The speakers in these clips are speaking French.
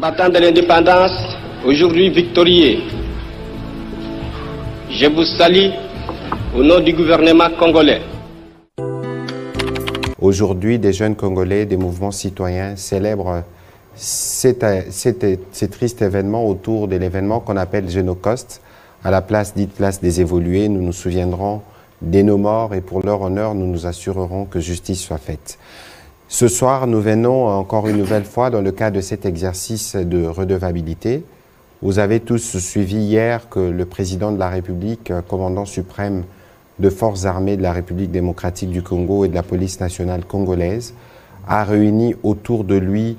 Combattants de l'indépendance, aujourd'hui victorieux, je vous salue au nom du gouvernement congolais. Aujourd'hui, des jeunes Congolais, des mouvements citoyens célèbrent ces tristes événements autour de l'événement qu'on appelle Génocoste. À la place dite place des évolués, nous nous souviendrons de nos morts et pour leur honneur, nous nous assurerons que justice soit faite. Ce soir, nous venons encore une nouvelle fois dans le cadre de cet exercice de redevabilité. Vous avez tous suivi hier que le président de la République, commandant suprême de forces armées de la République démocratique du Congo et de la police nationale congolaise, a réuni autour de lui,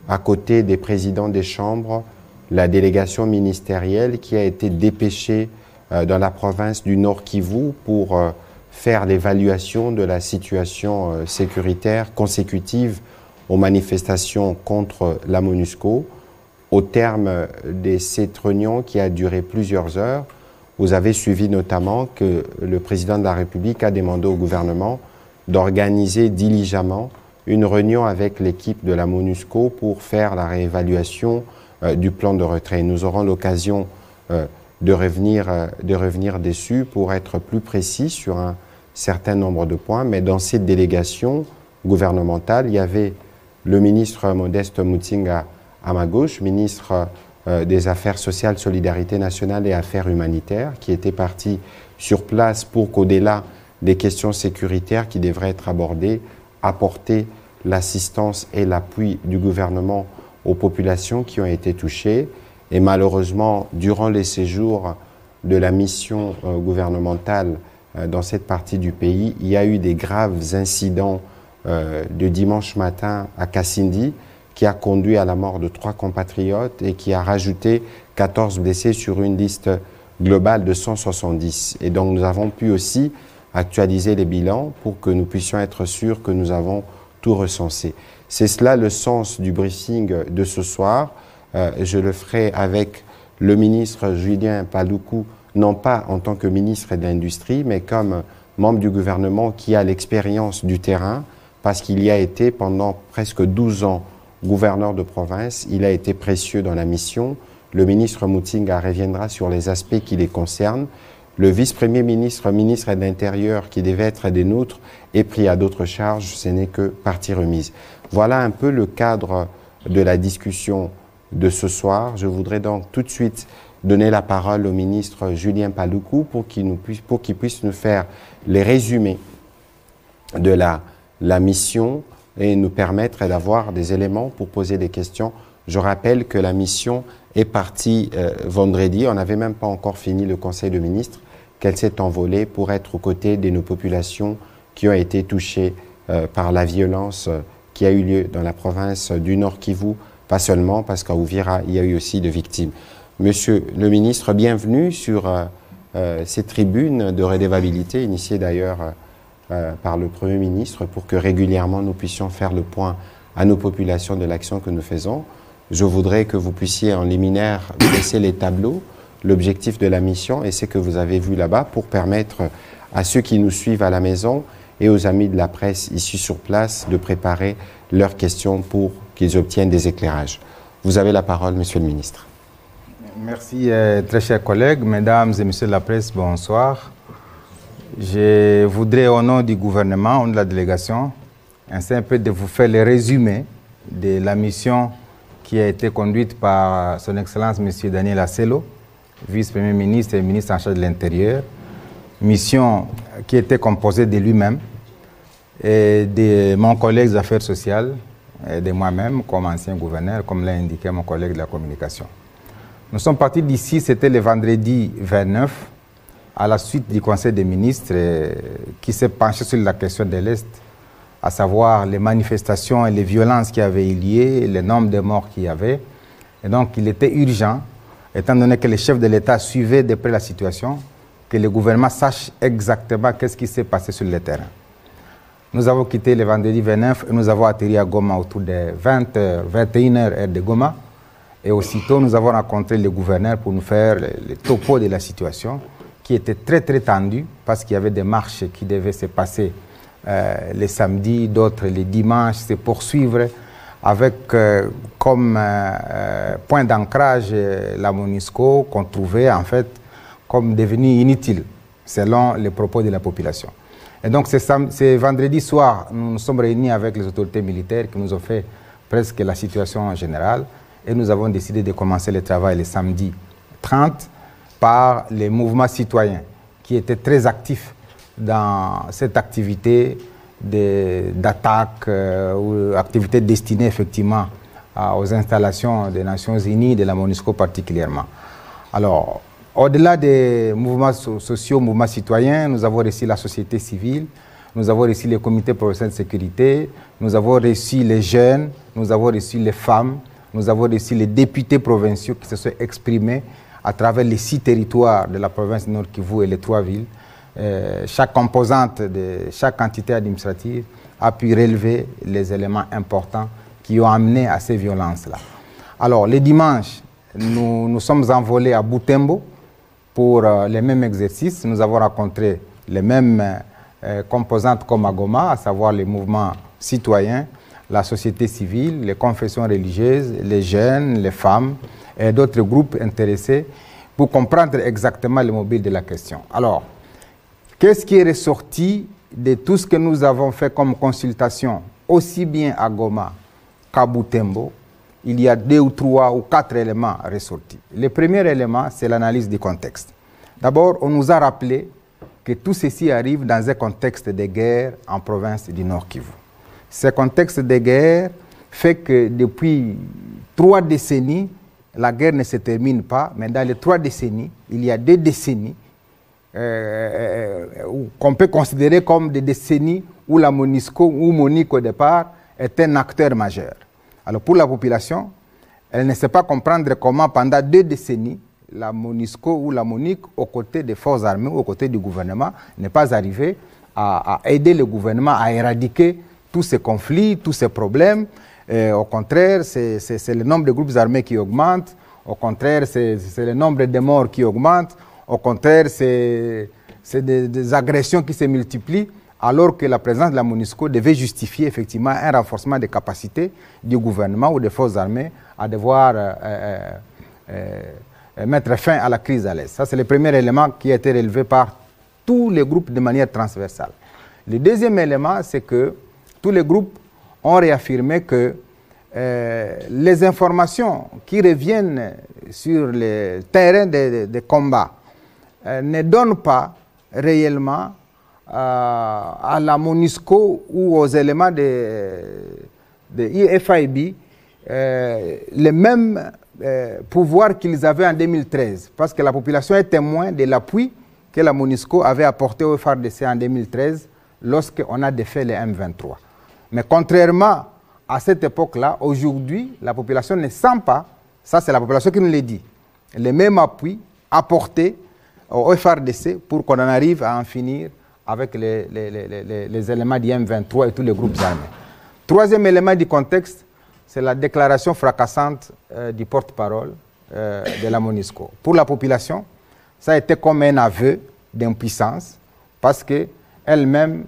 à côté des présidents des chambres, la délégation ministérielle qui a été dépêchée dans la province du Nord Kivu pour faire l'évaluation de la situation sécuritaire consécutive aux manifestations contre la MONUSCO. Au terme de cette réunion qui a duré plusieurs heures, vous avez suivi notamment que le président de la République a demandé au gouvernement d'organiser diligemment une réunion avec l'équipe de la MONUSCO pour faire la réévaluation du plan de retrait. Nous aurons l'occasion de revenir dessus pour être plus précis sur un certain nombre de points, mais dans cette délégation gouvernementale, il y avait le ministre Modeste Mutinga à ma gauche, ministre des Affaires sociales, Solidarité nationale et Affaires humanitaires, qui était parti sur place pour qu'au-delà des questions sécuritaires qui devraient être abordées, apporter l'assistance et l'appui du gouvernement aux populations qui ont été touchées. Et malheureusement, durant les séjours de la mission gouvernementale dans cette partie du pays, il y a eu des graves incidents de dimanche matin à Kassindi, qui a conduit à la mort de 3 compatriotes et qui a rajouté 14 blessés sur une liste globale de 170. Et donc nous avons pu aussi actualiser les bilans pour que nous puissions être sûrs que nous avons tout recensé. C'est cela le sens du briefing de ce soir. Je le ferai avec le ministre Julien Paluku, non pas en tant que ministre de l'Industrie, mais comme membre du gouvernement qui a l'expérience du terrain, parce qu'il y a été pendant presque 12 ans gouverneur de province. Il a été précieux dans la mission. Le ministre Mutinga reviendra sur les aspects qui les concernent. Le vice-premier ministre, ministre de l'Intérieur, qui devait être des nôtres, est pris à d'autres charges. Ce n'est que partie remise. Voilà un peu le cadre de la discussion de ce soir. Je voudrais donc tout de suite donner la parole au ministre Julien Paluku pour qu'il puisse nous faire les résumés de la mission et nous permettre d'avoir des éléments pour poser des questions. Je rappelle que la mission est partie vendredi. On n'avait même pas encore fini le Conseil de ministres, qu'elle s'est envolée pour être aux côtés de nos populations qui ont été touchées par la violence qui a eu lieu dans la province du Nord Kivu, pas seulement parce qu'à Uvira, il y a eu aussi de victimes. Monsieur le ministre, bienvenue sur cette tribune de redevabilité, initiée d'ailleurs par le Premier ministre, pour que régulièrement nous puissions faire le point à nos populations de l'action que nous faisons. Je voudrais que vous puissiez en liminaire dresser les tableaux, l'objectif de la mission et ce que vous avez vu là-bas pour permettre à ceux qui nous suivent à la maison et aux amis de la presse ici sur place de préparer leurs questions pour qu'ils obtiennent des éclairages. Vous avez la parole, Monsieur le ministre. Merci, très chers collègues, mesdames et messieurs de la presse, bonsoir. Je voudrais, au nom du gouvernement, au nom de la délégation, essayer un peu de vous faire le résumé de la mission qui a été conduite par son Excellence M. Daniel Asselo, vice-premier ministre et ministre en charge de l'Intérieur. Mission qui était composée de lui-même et de mon collègue des Affaires sociales et de moi-même comme ancien gouverneur, comme l'a indiqué mon collègue de la communication. Nous sommes partis d'ici, c'était le vendredi 29, à la suite du Conseil des ministres qui s'est penché sur la question de l'Est, à savoir les manifestations et les violences qui avaient eu lieu, le nombre de morts qu'il y avait. Et donc, il était urgent, étant donné que les chefs de l'État suivaient de près la situation, que le gouvernement sache exactement qu'est-ce qui s'est passé sur le terrain. Nous avons quitté le vendredi 29 et nous avons atterri à Goma autour de 20h, 21h heure de Goma. Et aussitôt, nous avons rencontré le gouverneur pour nous faire le topo de la situation, qui était très très tendu parce qu'il y avait des marches qui devaient se passer les samedis, d'autres les dimanches, se poursuivre avec comme point d'ancrage la MONUSCO qu'on trouvait en fait comme devenu inutile, selon les propos de la population. Et donc c'est vendredi soir, nous nous sommes réunis avec les autorités militaires qui nous ont fait presque la situation en général et nous avons décidé de commencer le travail le samedi 30 par les mouvements citoyens qui étaient très actifs dans cette activité d'attaque ou activité destinée effectivement aux installations des Nations Unies, de la MONUSCO particulièrement. Alors, au-delà des mouvements sociaux, mouvements citoyens, nous avons reçu la société civile, nous avons reçu les comités professionnels de sécurité, nous avons reçu les jeunes, nous avons reçu les femmes, nous avons reçu les députés provinciaux qui se sont exprimés à travers les 6 territoires de la province Nord Kivu et les 3 villes. Chaque composante de chaque entité administrative a pu relever les éléments importants qui ont amené à ces violences-là. Alors, le dimanche, nous sommes envolés à Butembo pour les mêmes exercices. Nous avons rencontré les mêmes composantes comme à Goma, à savoir les mouvements citoyens, la société civile, les confessions religieuses, les jeunes, les femmes et d'autres groupes intéressés pour comprendre exactement le mobile de la question. Alors, qu'est-ce qui est ressorti de tout ce que nous avons fait comme consultation, aussi bien à Goma qu'à Butembo? Il y a 2 ou 3 ou 4 éléments ressortis. Le premier élément, c'est l'analyse du contexte. D'abord, on nous a rappelé que tout ceci arrive dans un contexte de guerre en province du Nord Kivu. Ce contexte de guerre fait que depuis 3 décennies, la guerre ne se termine pas, mais dans les 3 décennies, il y a 2 décennies qu'on peut considérer comme des décennies où la MONUSCO ou MONUC au départ est un acteur majeur. Alors pour la population, elle ne sait pas comprendre comment pendant 2 décennies, la MONUSCO ou la MONUC, aux côtés des forces armées, aux côtés du gouvernement, n'est pas arrivée à aider le gouvernement à éradiquer tous ces conflits, tous ces problèmes. Au contraire, c'est le nombre de groupes armés qui augmente. Au contraire, c'est le nombre de morts qui augmente. Au contraire, c'est des agressions qui se multiplient, alors que la présence de la MONUSCO devait justifier effectivement un renforcement des capacités du gouvernement ou des forces armées à devoir mettre fin à la crise à l'Est. Ça, c'est le premier élément qui a été relevé par tous les groupes de manière transversale. Le deuxième élément, c'est que tous les groupes ont réaffirmé que les informations qui reviennent sur le terrain de combat ne donnent pas réellement à la MONUSCO ou aux éléments de IFIB les mêmes pouvoirs qu'ils avaient en 2013, parce que la population est témoin de l'appui que la MONUSCO avait apporté au FARDC en 2013 lorsqu'on a défait les M23. Mais contrairement à cette époque-là, aujourd'hui, la population ne sent pas, ça c'est la population qui nous l'a dit, les mêmes appuis apportés au FARDC pour qu'on en arrive à en finir avec les éléments du M23 et tous les groupes armés. Troisième élément du contexte, c'est la déclaration fracassante du porte-parole de la MONUSCO. Pour la population, ça a été comme un aveu d'impuissance parce qu'elle-même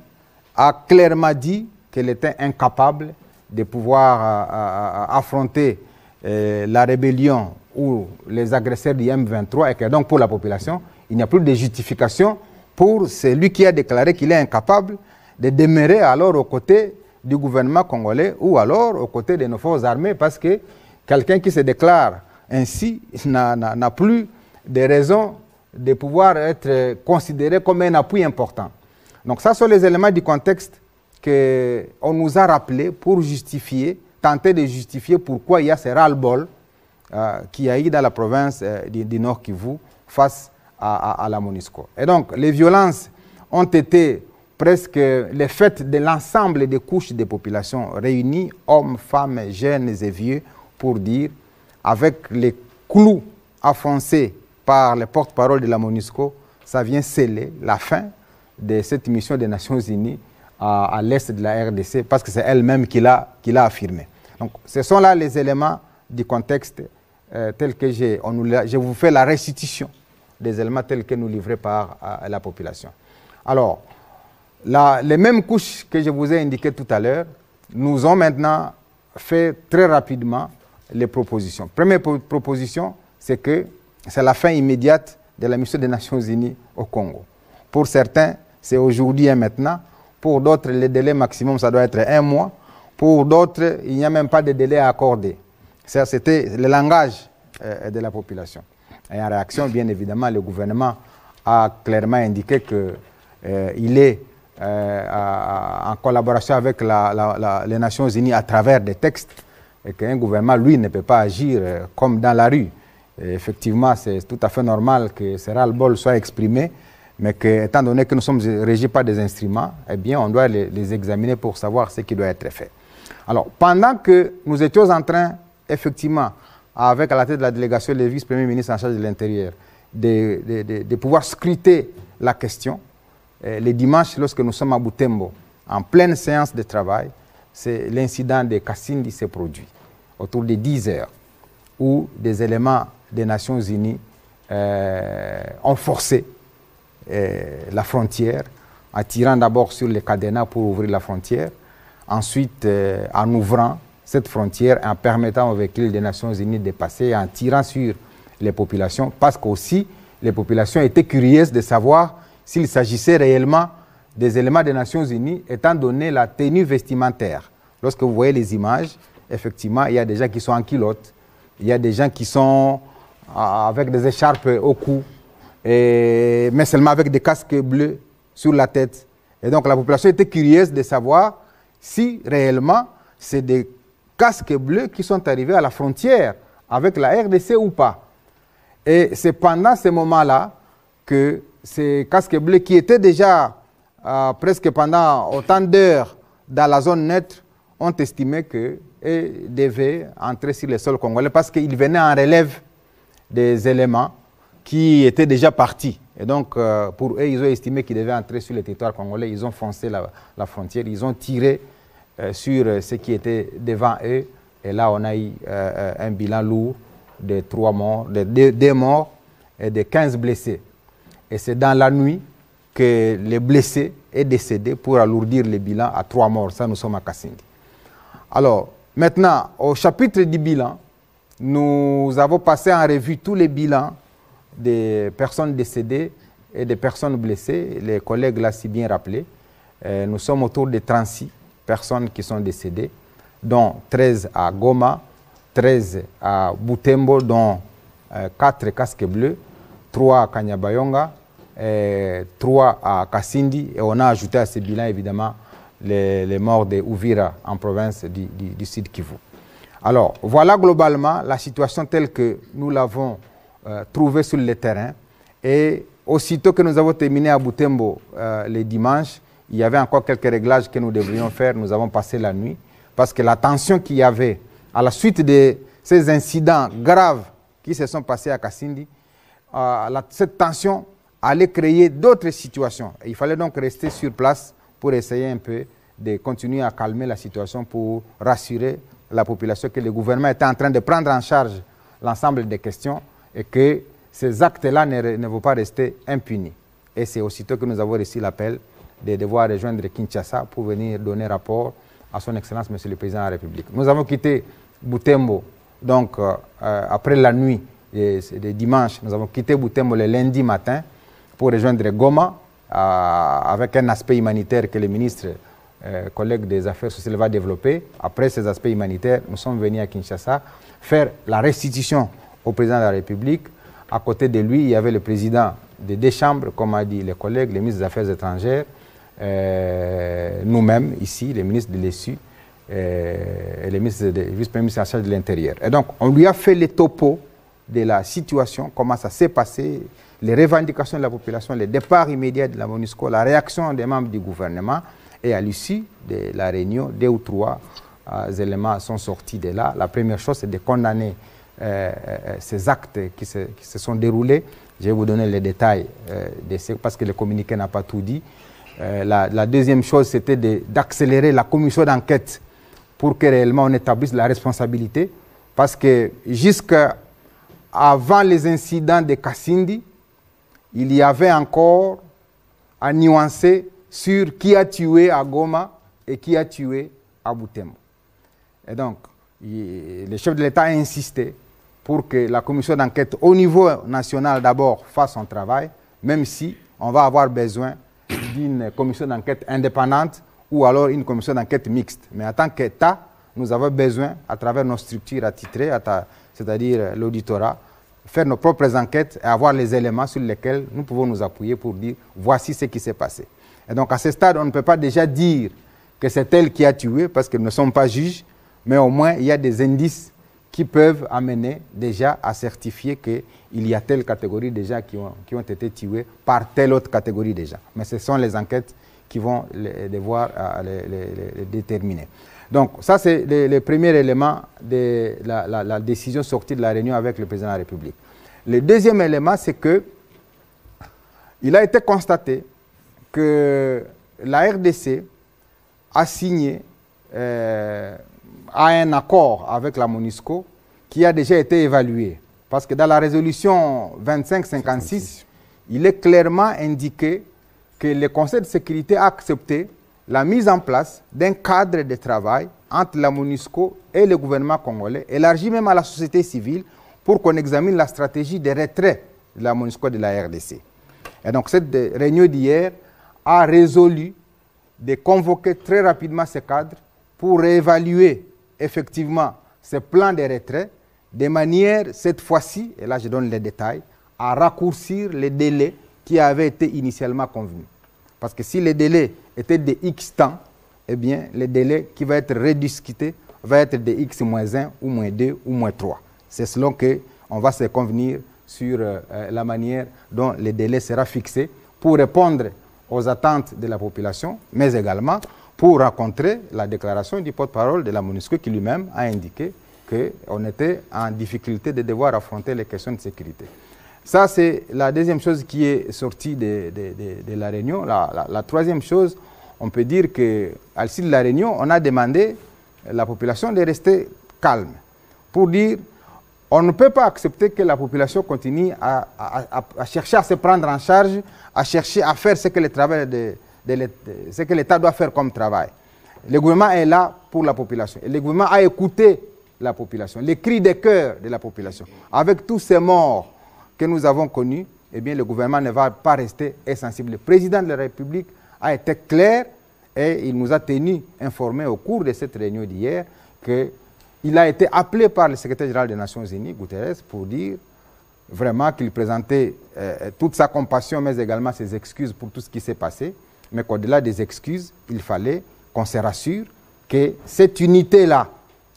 a clairement dit qu'elle était incapable de pouvoir affronter la rébellion ou les agresseurs du M23 et que donc pour la population, il n'y a plus de justification pour celui qui a déclaré qu'il est incapable de demeurer alors aux côtés du gouvernement congolais ou alors aux côtés de nos forces armées parce que quelqu'un qui se déclare ainsi n'a plus de raison de pouvoir être considéré comme un appui important. Donc ça sont les éléments du contexte qu'on nous a rappelés pour justifier, tenter de justifier pourquoi il y a ce ras-le-bol qu'il y a eu dans la province du Nord Kivu face à la MONUSCO. Et donc les violences ont été presque les faits de l'ensemble des couches des populations réunies, hommes, femmes, jeunes et vieux, pour dire, avec les clous enfoncés par les porte-parole de la MONUSCO, ça vient sceller la fin de cette mission des Nations Unies à l'est de la RDC, parce que c'est elle-même qui l'a affirmé. Donc, ce sont là les éléments du contexte tels que je vous fais la restitution des éléments tels que nous livrés par la population. Alors, les mêmes couches que je vous ai indiquées tout à l'heure nous ont maintenant fait très rapidement les propositions. Première proposition, c'est que c'est la fin immédiate de la mission des Nations Unies au Congo. Pour certains, c'est aujourd'hui et maintenant. Pour d'autres, le délai maximum, ça doit être 1 mois. Pour d'autres, il n'y a même pas de délai à accorder. C'était le langage de la population. Et en réaction, bien évidemment, le gouvernement a clairement indiqué qu'il est en collaboration avec les Nations Unies à travers des textes et qu'un gouvernement, lui, ne peut pas agir comme dans la rue. Et effectivement, c'est tout à fait normal que ce ras-le-bol soit exprimé, mais que, étant donné que nous sommes régis par des instruments, eh bien, on doit les examiner pour savoir ce qui doit être fait. Alors, pendant que nous étions en train, effectivement, avec à la tête de la délégation le vice-premier ministre en charge de l'Intérieur, de pouvoir scruter la question, les dimanches, lorsque nous sommes à Butembo, en pleine séance de travail, c'est l'incident de Kasindi s'est produit, autour de 10 heures, où des éléments des Nations Unies ont forcé la frontière, en tirant d'abord sur les cadenas pour ouvrir la frontière, ensuite en ouvrant cette frontière, en permettant aux véhicules des Nations Unies de passer, en tirant sur les populations, parce qu'aussi les populations étaient curieuses de savoir s'il s'agissait réellement des éléments des Nations Unies, étant donné la tenue vestimentaire. Lorsque vous voyez les images, effectivement, il y a des gens qui sont en culotte, il y a des gens qui sont avec des écharpes au cou, mais seulement avec des casques bleus sur la tête. Et donc la population était curieuse de savoir si réellement c'est des casques bleus qui sont arrivés à la frontière avec la RDC ou pas. Et c'est pendant ce moment-là que ces casques bleus qui étaient déjà presque pendant autant d'heures dans la zone neutre ont estimé qu'ils devaient entrer sur le sol congolais parce qu'ils venaient en relève des éléments qui étaient déjà partis. Et donc, pour eux, ils ont estimé qu'ils devaient entrer sur le territoire congolais. Ils ont foncé la frontière, ils ont tiré sur ce qui était devant eux. Et là, on a eu un bilan lourd de 3 morts, de 2 morts et de 15 blessés. Et c'est dans la nuit que les blessés est décédé pour alourdir le bilan à 3 morts. Ça, nous sommes à Kasindi. Alors, maintenant, au chapitre du bilan, nous avons passé en revue tous les bilans des personnes décédées et des personnes blessées. Les collègues l'ont si bien rappelé. Nous sommes autour de 36 personnes qui sont décédées, dont 13 à Goma, 13 à Butembo, dont 4 casques bleus, 3 à Kanyabayonga, 3 à Kasindi, et on a ajouté à ce bilan évidemment les morts de Uvira en province du Sud Kivu. Alors voilà globalement la situation telle que nous l'avons trouvée sur le terrain, et aussitôt que nous avons terminé à Butembo le dimanche, il y avait encore quelques réglages que nous devrions faire. Nous avons passé la nuit parce que la tension qu'il y avait à la suite de ces incidents graves qui se sont passés à Kasindi, cette tension allait créer d'autres situations. Et il fallait donc rester sur place pour essayer un peu de continuer à calmer la situation, pour rassurer la population que le gouvernement était en train de prendre en charge l'ensemble des questions et que ces actes-là ne vont pas rester impunis. Et c'est aussitôt que nous avons reçu l'appel de devoir rejoindre Kinshasa pour venir donner rapport à son Excellence, Monsieur le Président de la République. Nous avons quitté Butembo, donc après la nuit de dimanche, nous avons quitté Butembo le lundi matin pour rejoindre Goma avec un aspect humanitaire que le ministre, collègue des Affaires sociales, va développer. Après ces aspects humanitaires, nous sommes venus à Kinshasa faire la restitution au Président de la République. À côté de lui, il y avait le président des 2 chambres, comme a dit les collègues, le ministre des Affaires étrangères, nous-mêmes ici, le ministre de l'ESU et le vice-premier ministre en charge de l'Intérieur. Et donc, on lui a fait les topos de la situation, comment ça s'est passé, les revendications de la population, le départ immédiat de la MONUSCO, la réaction des membres du gouvernement. Et à l'issue de la réunion, 2 ou 3 éléments sont sortis de là. La première chose, c'est de condamner ces actes qui se sont déroulés. Je vais vous donner les détails parce que le communiqué n'a pas tout dit. La deuxième chose, c'était d'accélérer la commission d'enquête pour que réellement on établisse la responsabilité. Parce que jusqu'avant les incidents de Kasindi, il y avait encore à nuancer sur qui a tué à Goma et qui a tué à Butembo. Et donc, le chef de l'État a insisté pour que la commission d'enquête au niveau national d'abord fasse son travail, même si on va avoir besoin d'une commission d'enquête indépendante ou alors une commission d'enquête mixte. Mais en tant qu'État, nous avons besoin, à travers nos structures attitrées, c'est-à-dire l'auditorat, faire nos propres enquêtes et avoir les éléments sur lesquels nous pouvons nous appuyer pour dire voici ce qui s'est passé. Et donc à ce stade, on ne peut pas déjà dire que c'est elle qui a tué parce que nous ne sommes pas juges, mais au moins il y a des indices qui peuvent amener déjà à certifier qu'il y a telle catégorie déjà qui ont été tués par telle autre catégorie déjà. Mais ce sont les enquêtes qui vont devoir les déterminer. Donc ça c'est le premier élément de la décision sortie de la réunion avec le président de la République. Le deuxième élément, c'est que il a été constaté que la RDC a signé à un accord avec la MONUSCO qui a déjà été évalué. Parce que dans la résolution 2556, il est clairement indiqué que le Conseil de sécurité a accepté la mise en place d'un cadre de travail entre la MONUSCO et le gouvernement congolais, élargi même à la société civile, pour qu'on examine la stratégie de retrait de la MONUSCO de la RDC. Et donc cette réunion d'hier a résolu de convoquer très rapidement ce cadre pour réévaluer effectivement ce plan de retrait de manière, cette fois-ci, et là je donne les détails, à raccourcir les délais qui avaient été initialement convenus. Parce que si les délais étaient de X temps, eh bien, le délai qui va être rediscuté va être de X-1 ou -2 ou -3. C'est selon qu'on va se convenir sur la manière dont le délai sera fixé pour répondre aux attentes de la population, mais également pour rencontrer la déclaration du porte-parole de la MONUSCO qui lui-même a indiqué qu'on était en difficulté de devoir affronter les questions de sécurité. Ça, c'est la deuxième chose qui est sortie de la réunion. La troisième chose, on peut dire qu'à l'issue de la réunion, on a demandé à la population de rester calme pour dire on ne peut pas accepter que la population continue à chercher à se prendre en charge, à chercher à faire ce que ce que l'État doit faire comme travail. Le gouvernement est là pour la population. Et le gouvernement a écouté la population, les cris de cœur de la population. Avec tous ces morts que nous avons connus, eh bien, le gouvernement ne va pas rester insensible. Le président de la République a été clair et il nous a tenus informés au cours de cette réunion d'hier qu'il a été appelé par le secrétaire général des Nations Unies, Guterres, pour dire vraiment qu'il présentait toute sa compassion, mais également ses excuses pour tout ce qui s'est passé, mais qu'au-delà des excuses, il fallait qu'on se rassure que cette unité-là,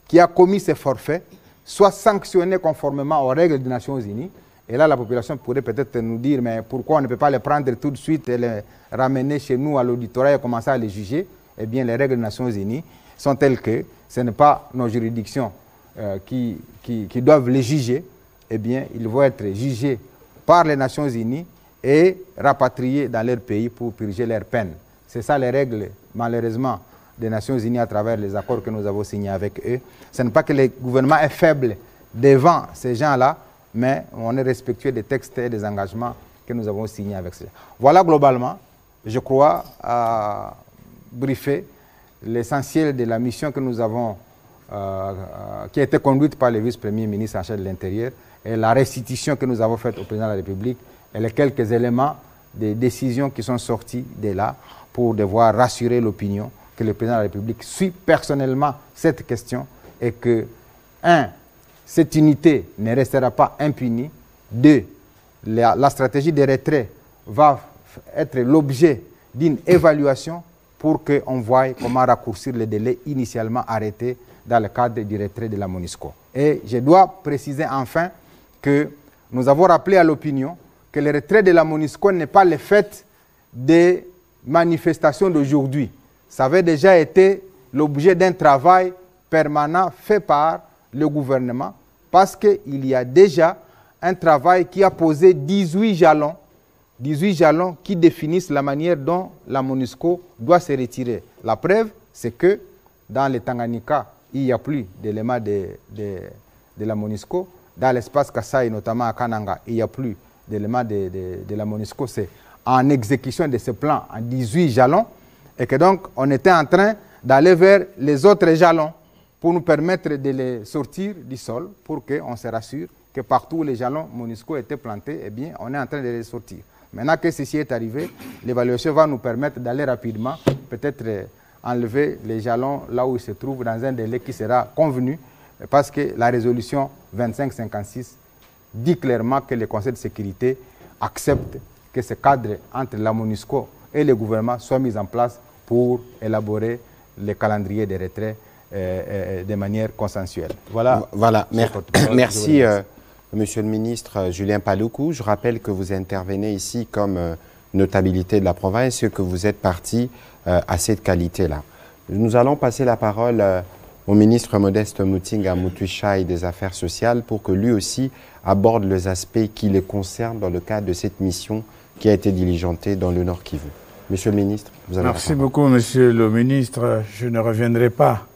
qui a commis ces forfaits, soit sanctionnée conformément aux règles des Nations Unies. Et là, la population pourrait peut-être nous dire, mais pourquoi on ne peut pas les prendre tout de suite et les ramener chez nous à l'auditorat et commencer à les juger? Eh bien, les règles des Nations Unies sont telles que ce n'est pas nos juridictions qui doivent les juger. Eh bien, ils vont être jugés par les Nations Unies et rapatriés dans leur pays pour purger leurs peines. C'est ça les règles, malheureusement, des Nations Unies à travers les accords que nous avons signés avec eux. Ce n'est pas que le gouvernement est faible devant ces gens-là, mais on est respectueux des textes et des engagements que nous avons signés avec ces gens. Voilà globalement, je crois, à briefer l'essentiel de la mission que nous avons, qui a été conduite par le vice-premier ministre en charge de l'Intérieur, et la restitution que nous avons faite au président de la République, et les quelques éléments des décisions qui sont sortis de là pour devoir rassurer l'opinion que le président de la République suit personnellement cette question et que, 1, cette unité ne restera pas impunie, 2, la stratégie de retrait va être l'objet d'une évaluation pour qu'on voie comment raccourcir les délais initialement arrêtés dans le cadre du retrait de la MONUSCO. Et je dois préciser enfin que nous avons rappelé à l'opinion que le retrait de la MONUSCO n'est pas le fait des manifestations d'aujourd'hui. Ça avait déjà été l'objet d'un travail permanent fait par le gouvernement parce qu'il y a déjà un travail qui a posé 18 jalons qui définissent la manière dont la MONUSCO doit se retirer. La preuve, c'est que dans le Tanganyika, il n'y a plus d'éléments de la MONUSCO. Dans l'espace Kasaï, notamment à Kananga, il n'y a plus d'éléments de la MONUSCO. C'est en exécution de ce plan en 18 jalons et que donc on était en train d'aller vers les autres jalons pour nous permettre de les sortir du sol, pour qu'on se rassure que partout où les jalons MONUSCO étaient plantés, eh bien, on est en train de les sortir. Maintenant que ceci est arrivé, l'évaluation va nous permettre d'aller rapidement, peut-être enlever les jalons là où ils se trouvent dans un délai qui sera convenu, parce que la résolution 2556 dit clairement que le Conseil de sécurité accepte que ce cadre entre la MONUSCO et le gouvernement soit mis en place pour élaborer le calendrier des retraits de manière consensuelle. Voilà. Merci, Monsieur le ministre Julien Paluku. Je rappelle que vous intervenez ici comme notabilité de la province et que vous êtes parti à cette qualité-là. Nous allons passer la parole au ministre Modeste Mutinga Mutwichai des Affaires sociales pour que lui aussi aborde les aspects qui le concernent dans le cadre de cette mission qui a été diligentée dans le Nord Kivu. Monsieur le ministre, vous avez la parole. Merci beaucoup, Monsieur le ministre. Je ne reviendrai pas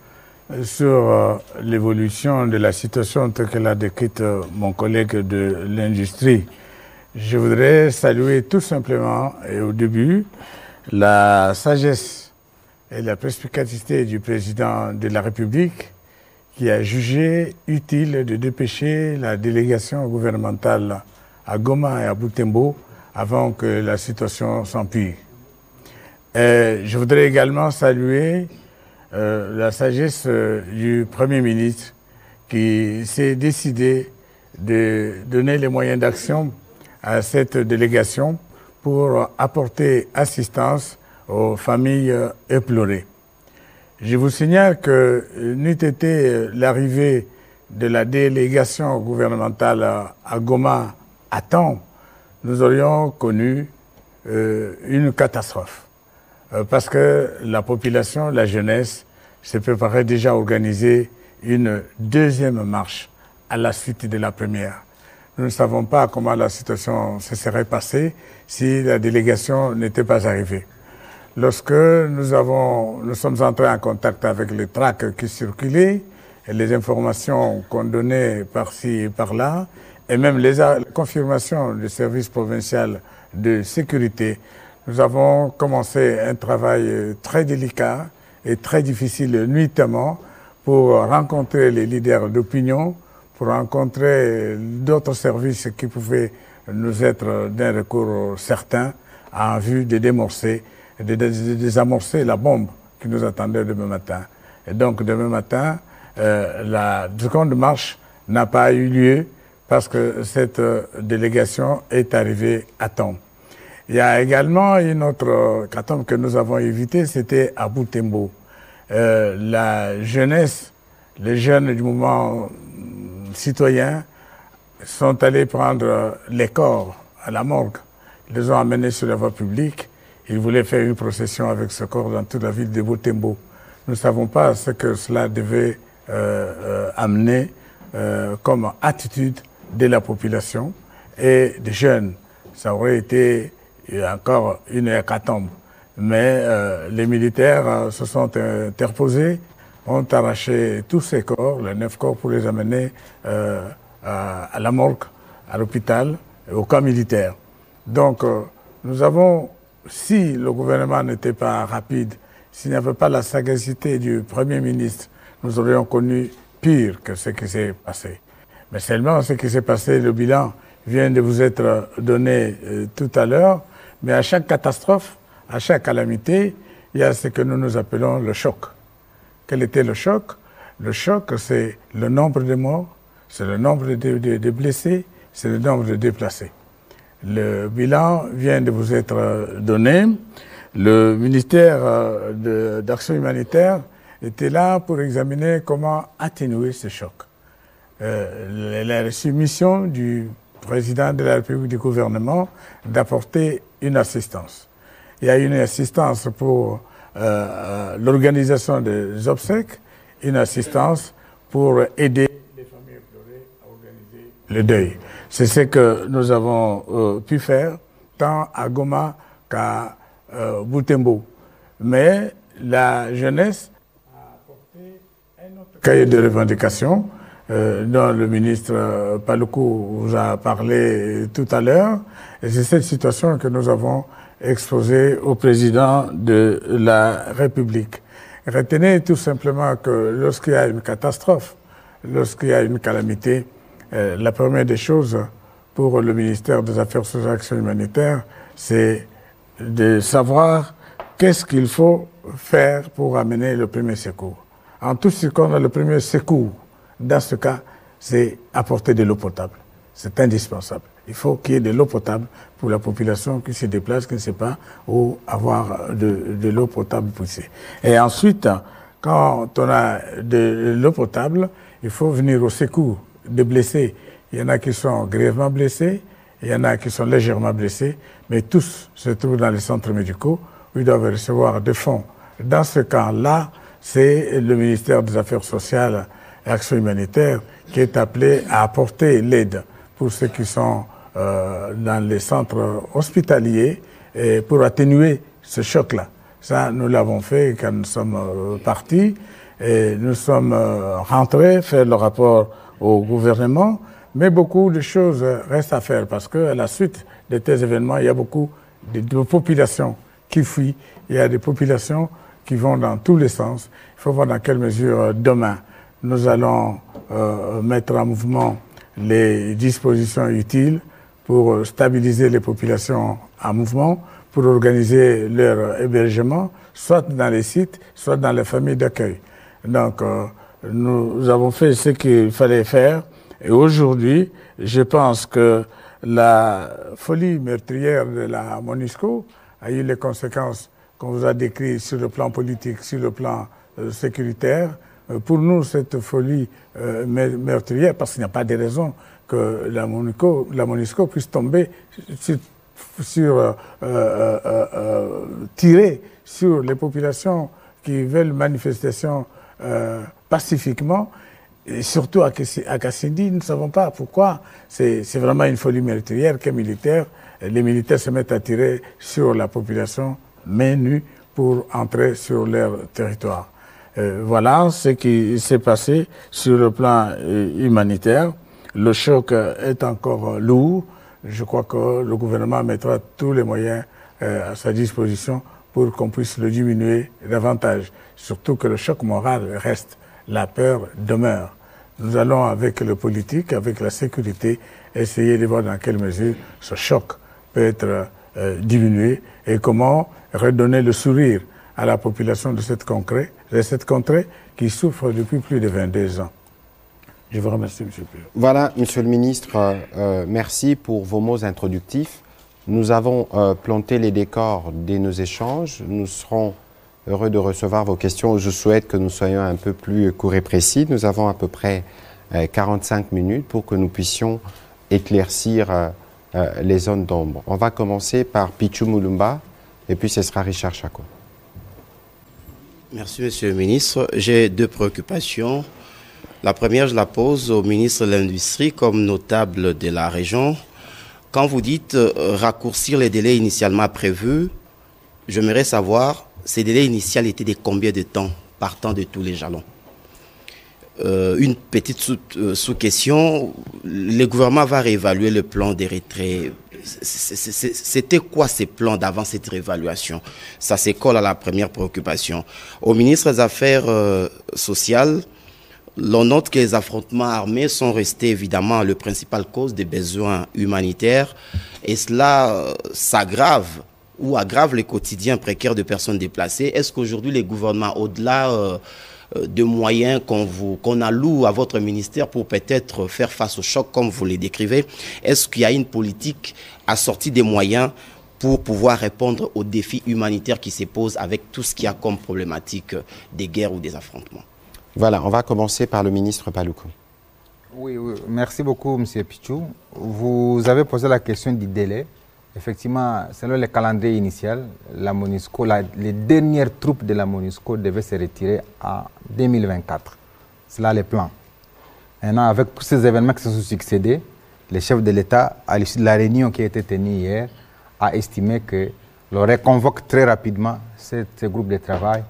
sur l'évolution de la situation telle que l'a décrite mon collègue de l'industrie. Je voudrais saluer tout simplement et au début la sagesse et la perspicacité du président de la République qui a jugé utile de dépêcher la délégation gouvernementale à Goma et à Butembo avant que la situation s'empire. Je voudrais également saluer la sagesse du Premier ministre qui s'est décidé de donner les moyens d'action à cette délégation pour apporter assistance aux familles éplorées. Je vous signale que n'eût été l'arrivée de la délégation gouvernementale à Goma à temps, nous aurions connu une catastrophe. Parce que la population, la jeunesse, se préparait déjà à organiser une deuxième marche à la suite de la première. Nous ne savons pas comment la situation se serait passée si la délégation n'était pas arrivée. Lorsque nous sommes entrés en contact avec les tracts qui circulaient, et les informations qu'on donnait par-ci et par-là, et même la confirmation du service provincial de sécurité, nous avons commencé un travail très délicat et très difficile nuitamment pour rencontrer les leaders d'opinion, pour rencontrer d'autres services qui pouvaient nous être d'un recours certain en vue de désamorcer la bombe qui nous attendait demain matin. Et donc demain matin, la seconde marche n'a pas eu lieu parce que cette délégation est arrivée à temps. Il y a également une autre catastrophe que nous avons évitée, c'était à Butembo. La jeunesse, les jeunes du mouvement citoyen sont allés prendre les corps à la morgue. Ils les ont amenés sur la voie publique. Ils voulaient faire une procession avec ce corps dans toute la ville de Butembo. Nous ne savons pas ce que cela devait amener comme attitude de la population et des jeunes. Ça aurait été encore une hécatombe. Mais les militaires se sont interposés, ont arraché tous ces corps, les 9 corps, pour les amener à la morgue, à l'hôpital, au camp militaire. Donc, nous avons, si le gouvernement n'était pas rapide, s'il n'y avait pas la sagacité du Premier ministre, nous aurions connu pire que ce qui s'est passé. Mais seulement ce qui s'est passé, le bilan vient de vous être donné tout à l'heure. Mais à chaque catastrophe, à chaque calamité, il y a ce que nous appelons le choc. Quel était le choc? Le choc, c'est le nombre de morts, c'est le nombre de blessés, c'est le nombre de déplacés. Le bilan vient de vous être donné. Le ministère d'Action humanitaire était là pour examiner comment atténuer ce choc. La soumission du président de la République, du gouvernement, d'apporter une assistance. Il y a une assistance pour l'organisation des obsèques, une assistance pour aider les familles éplorées à organiser le deuil. C'est ce que nous avons pu faire, tant à Goma qu'à Butembo. Mais la jeunesse a apporté un autre cahier de revendications dont le ministre Paluku vous a parlé tout à l'heure. Et c'est cette situation que nous avons exposée au président de la République. Retenez tout simplement que lorsqu'il y a une catastrophe, lorsqu'il y a une calamité, la première des choses pour le ministère des Affaires sociales et Action humanitaire, c'est de savoir qu'est-ce qu'il faut faire pour amener le premier secours. En tout ce qu'on a le premier secours, dans ce cas, c'est apporter de l'eau potable. C'est indispensable. Il faut qu'il y ait de l'eau potable pour la population qui se déplace, qui ne sait pas où avoir de l'eau potable poussée. Et ensuite, quand on a de l'eau potable, il faut venir au secours des blessés. Il y en a qui sont grièvement blessés, il y en a qui sont légèrement blessés, mais tous se trouvent dans les centres médicaux où ils doivent recevoir des fonds. Dans ce cas-là, c'est le ministère des Affaires sociales et Action humanitaire qui est appelé à apporter l'aide pour ceux qui sont dans les centres hospitaliers et pour atténuer ce choc-là. Ça, nous l'avons fait quand nous sommes partis et nous sommes rentrés faire le rapport au gouvernement, mais beaucoup de choses restent à faire parce qu'à la suite de tels événements, il y a beaucoup de populations qui fuient, il y a des populations qui vont dans tous les sens. Il faut voir dans quelle mesure demain nous allons mettre en mouvement les dispositions utiles pour stabiliser les populations en mouvement, pour organiser leur hébergement, soit dans les sites, soit dans les familles d'accueil. Donc, nous avons fait ce qu'il fallait faire. Et aujourd'hui, je pense que la folie meurtrière de la MONUSCO a eu les conséquences qu'on vous a décrites sur le plan politique, sur le plan sécuritaire. Pour nous, cette folie meurtrière, parce qu'il n'y a pas de raison que la MONUSCO puisse tomber tirer sur les populations qui veulent manifestation pacifiquement, et surtout à Kassindi, nous ne savons pas pourquoi. C'est vraiment une folie meurtrière qu'un militaire. Les militaires se mettent à tirer sur la population, main nue, pour entrer sur leur territoire. Voilà ce qui s'est passé sur le plan humanitaire. Le choc est encore lourd. Je crois que le gouvernement mettra tous les moyens à sa disposition pour qu'on puisse le diminuer davantage. Surtout que le choc moral reste, la peur demeure. Nous allons avec le politique, avec la sécurité, essayer de voir dans quelle mesure ce choc peut être diminué et comment redonner le sourire à la population de cette contrée qui souffre depuis plus de 22 ans. Je vous remercie, M. le Président. Voilà, Monsieur le Ministre, merci pour vos mots introductifs. Nous avons planté les décors de nos échanges. Nous serons heureux de recevoir vos questions. Je souhaite que nous soyons un peu plus courts et précis. Nous avons à peu près 45 minutes pour que nous puissions éclaircir les zones d'ombre. On va commencer par Pichu Mulumba et puis ce sera Richard Chako. Merci, Monsieur le Ministre. J'ai deux préoccupations. La première, je la pose au ministre de l'Industrie comme notable de la région. Quand vous dites raccourcir les délais initialement prévus, j'aimerais savoir, ces délais initiaux étaient de combien de temps partant de tous les jalons? Une petite sous-question, le gouvernement va réévaluer le plan des retraits. C'était quoi ces plans d'avant cette réévaluation? Ça s'écolle à la première préoccupation. Au ministre des Affaires sociales, l'on note que les affrontements armés sont restés évidemment la principale cause des besoins humanitaires et cela s'aggrave ou aggrave les quotidiens précaires de personnes déplacées. Est-ce qu'aujourd'hui les gouvernements, au-delà de moyens qu'on alloue à votre ministère pour peut-être faire face au choc comme vous les décrivez, est-ce qu'il y a une politique assortie des moyens pour pouvoir répondre aux défis humanitaires qui se posent avec tout ce qu'il y a comme problématique des guerres ou des affrontements? Voilà, on va commencer par le ministre Paluku. Oui, merci beaucoup, M. Pichu. Vous avez posé la question du délai. Effectivement, selon le calendrier initial, la MONUSCO, les dernières troupes de la MONUSCO devaient se retirer en 2024. C'est là le plan. Maintenant, avec tous ces événements qui se sont succédés, le chef de l'État, à l'issue de la réunion qui a été tenue hier, a estimé qu'il reconvoque très rapidement ce groupe de travail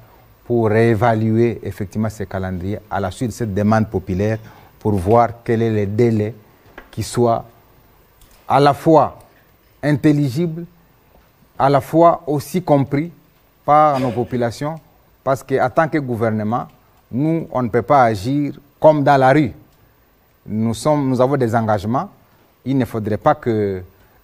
pour réévaluer effectivement ce calendrier à la suite de cette demande populaire pour voir quel est le délai qui soit à la fois intelligible, à la fois aussi compris par nos populations Parce qu'en tant que gouvernement, nous, on ne peut pas agir comme dans la rue. Nous avons des engagements. Il ne faudrait pas que,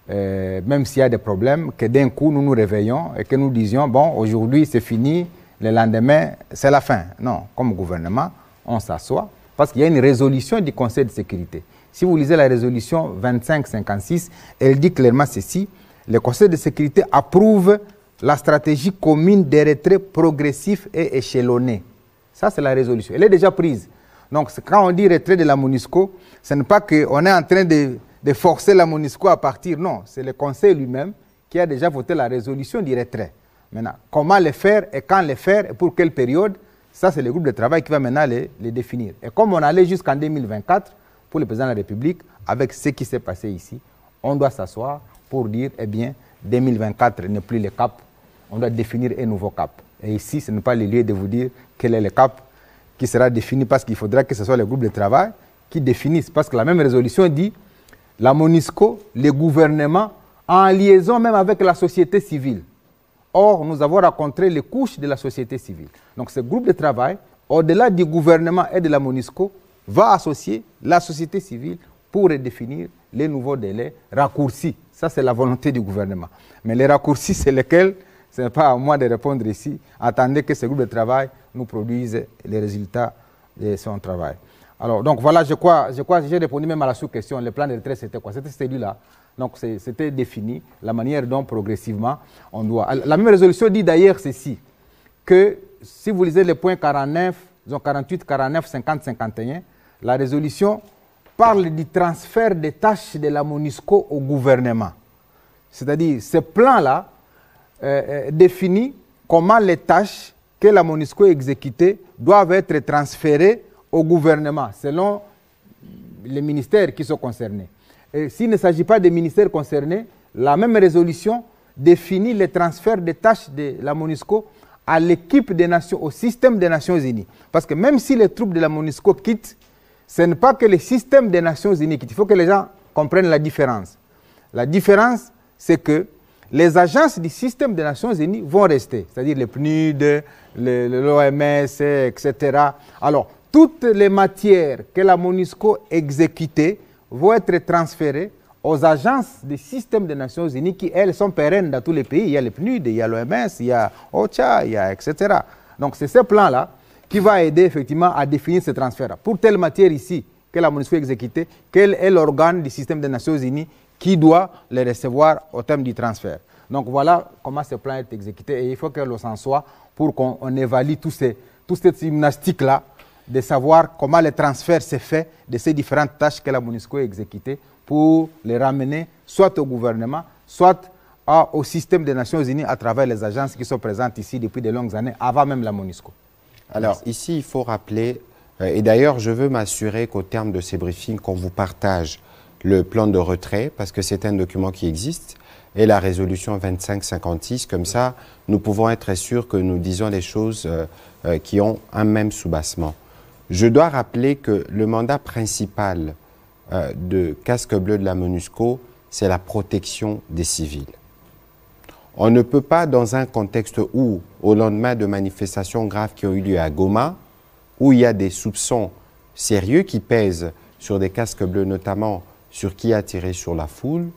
même s'il y a des problèmes, que d'un coup, nous nous réveillons et que nous disions, bon, aujourd'hui, c'est fini, le lendemain, c'est la fin. Non, comme gouvernement, on s'assoit parce qu'il y a une résolution du Conseil de sécurité. Si vous lisez la résolution 2556, elle dit clairement ceci: le Conseil de sécurité approuve la stratégie commune des retraits progressifs et échelonnés. Ça, c'est la résolution. Elle est déjà prise. Donc, quand on dit retrait de la MONUSCO, ce n'est pas qu'on est en train de forcer la MONUSCO à partir. Non, c'est le Conseil lui-même qui a déjà voté la résolution du retrait. Maintenant, comment le faire et quand le faire et pour quelle période, ça, c'est le groupe de travail qui va maintenant les définir. Et comme on allait jusqu'en 2024, pour le président de la République, avec ce qui s'est passé ici, on doit s'asseoir pour dire, eh bien, 2024 n'est plus le cap, on doit définir un nouveau cap. Et ici, ce n'est pas le lieu de vous dire quel est le cap qui sera défini, parce qu'il faudra que ce soit le groupe de travail qui définisse. Parce que la même résolution dit, la MONUSCO, le gouvernement, en liaison même avec la société civile. Or, nous avons rencontré les couches de la société civile. Donc, ce groupe de travail, au-delà du gouvernement et de la MONUSCO, va associer la société civile pour redéfinir les nouveaux délais raccourcis. Ça, c'est la volonté du gouvernement. Mais les raccourcis, c'est lesquels? Ce n'est pas à moi de répondre ici. Attendez que ce groupe de travail nous produise les résultats de son travail. Alors, donc voilà, je crois j'ai répondu même à la sous-question. Le plan de retraite, c'était quoi? C'était celui-là. Donc, c'était défini, la manière dont progressivement on doit... La même résolution dit d'ailleurs ceci, que si vous lisez les points 49, 48, 49, 50, 51, la résolution parle du transfert des tâches de la MONUSCO au gouvernement. C'est-à-dire, ce plan-là définit comment les tâches que la MONUSCO exécutée doivent être transférées au gouvernement, selon les ministères qui sont concernés. Et s'il ne s'agit pas des ministères concernés, la même résolution définit le transfert des tâches de la MONUSCO à l'équipe des Nations, au système des Nations Unies. Parce que même si les troupes de la MONUSCO quittent, ce n'est pas que le système des Nations Unies quitte. Il faut que les gens comprennent la différence. La différence, c'est que les agences du système des Nations Unies vont rester, c'est-à-dire les PNUD, l'OMS, etc. Alors, toutes les matières que la MONUSCO exécutait vont être transférées aux agences du système des Nations Unies qui, elles, sont pérennes dans tous les pays. Il y a les PNUD, il y a l'OMS, il y a OCHA, il y a etc. Donc, c'est ce plan-là qui va aider effectivement à définir ce transfert. Pour telle matière ici que la MONUSCO exécutée, quel est l'organe du système des Nations Unies qui doit les recevoir au terme du transfert. Donc voilà comment ce plan est exécuté et il faut que l'on s'en soit pour qu'on évalue toute cette gymnastique-là de savoir comment le transfert s'est fait de ces différentes tâches que la MONUSCO a exécutées pour les ramener soit au gouvernement, soit au système des Nations Unies à travers les agences qui sont présentes ici depuis de longues années, avant même la MONUSCO. Alors ici, il faut rappeler, et d'ailleurs je veux m'assurer qu'au terme de ces briefings, qu'on vous partage le plan de retrait, parce que c'est un document qui existe, et la résolution 2556, comme ça, nous pouvons être sûrs que nous disons les choses qui ont un même soubassement. Je dois rappeler que le mandat principal de Casque Bleu de la MONUSCO, c'est la protection des civils. On ne peut pas, dans un contexte où, au lendemain de manifestations graves qui ont eu lieu à Goma, où il y a des soupçons sérieux qui pèsent sur des casques bleus, notamment sur qui a tiré sur la foule,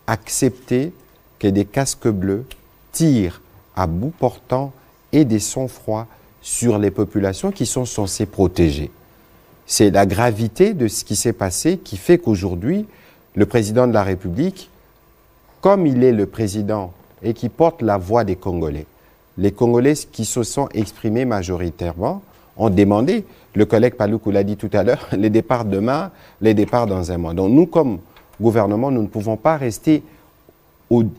accepter que des casques bleus tirent à bout portant et des sang-froid sur les populations qui sont censées protéger. C'est la gravité de ce qui s'est passé qui fait qu'aujourd'hui, le président de la République, comme il est le président et qui porte la voix des Congolais, les Congolais qui se sont exprimés majoritairement ont demandé, le collègue Paluku l'a dit tout à l'heure, les départs demain, les départs dans un mois. Donc nous, comme gouvernement, nous ne pouvons pas rester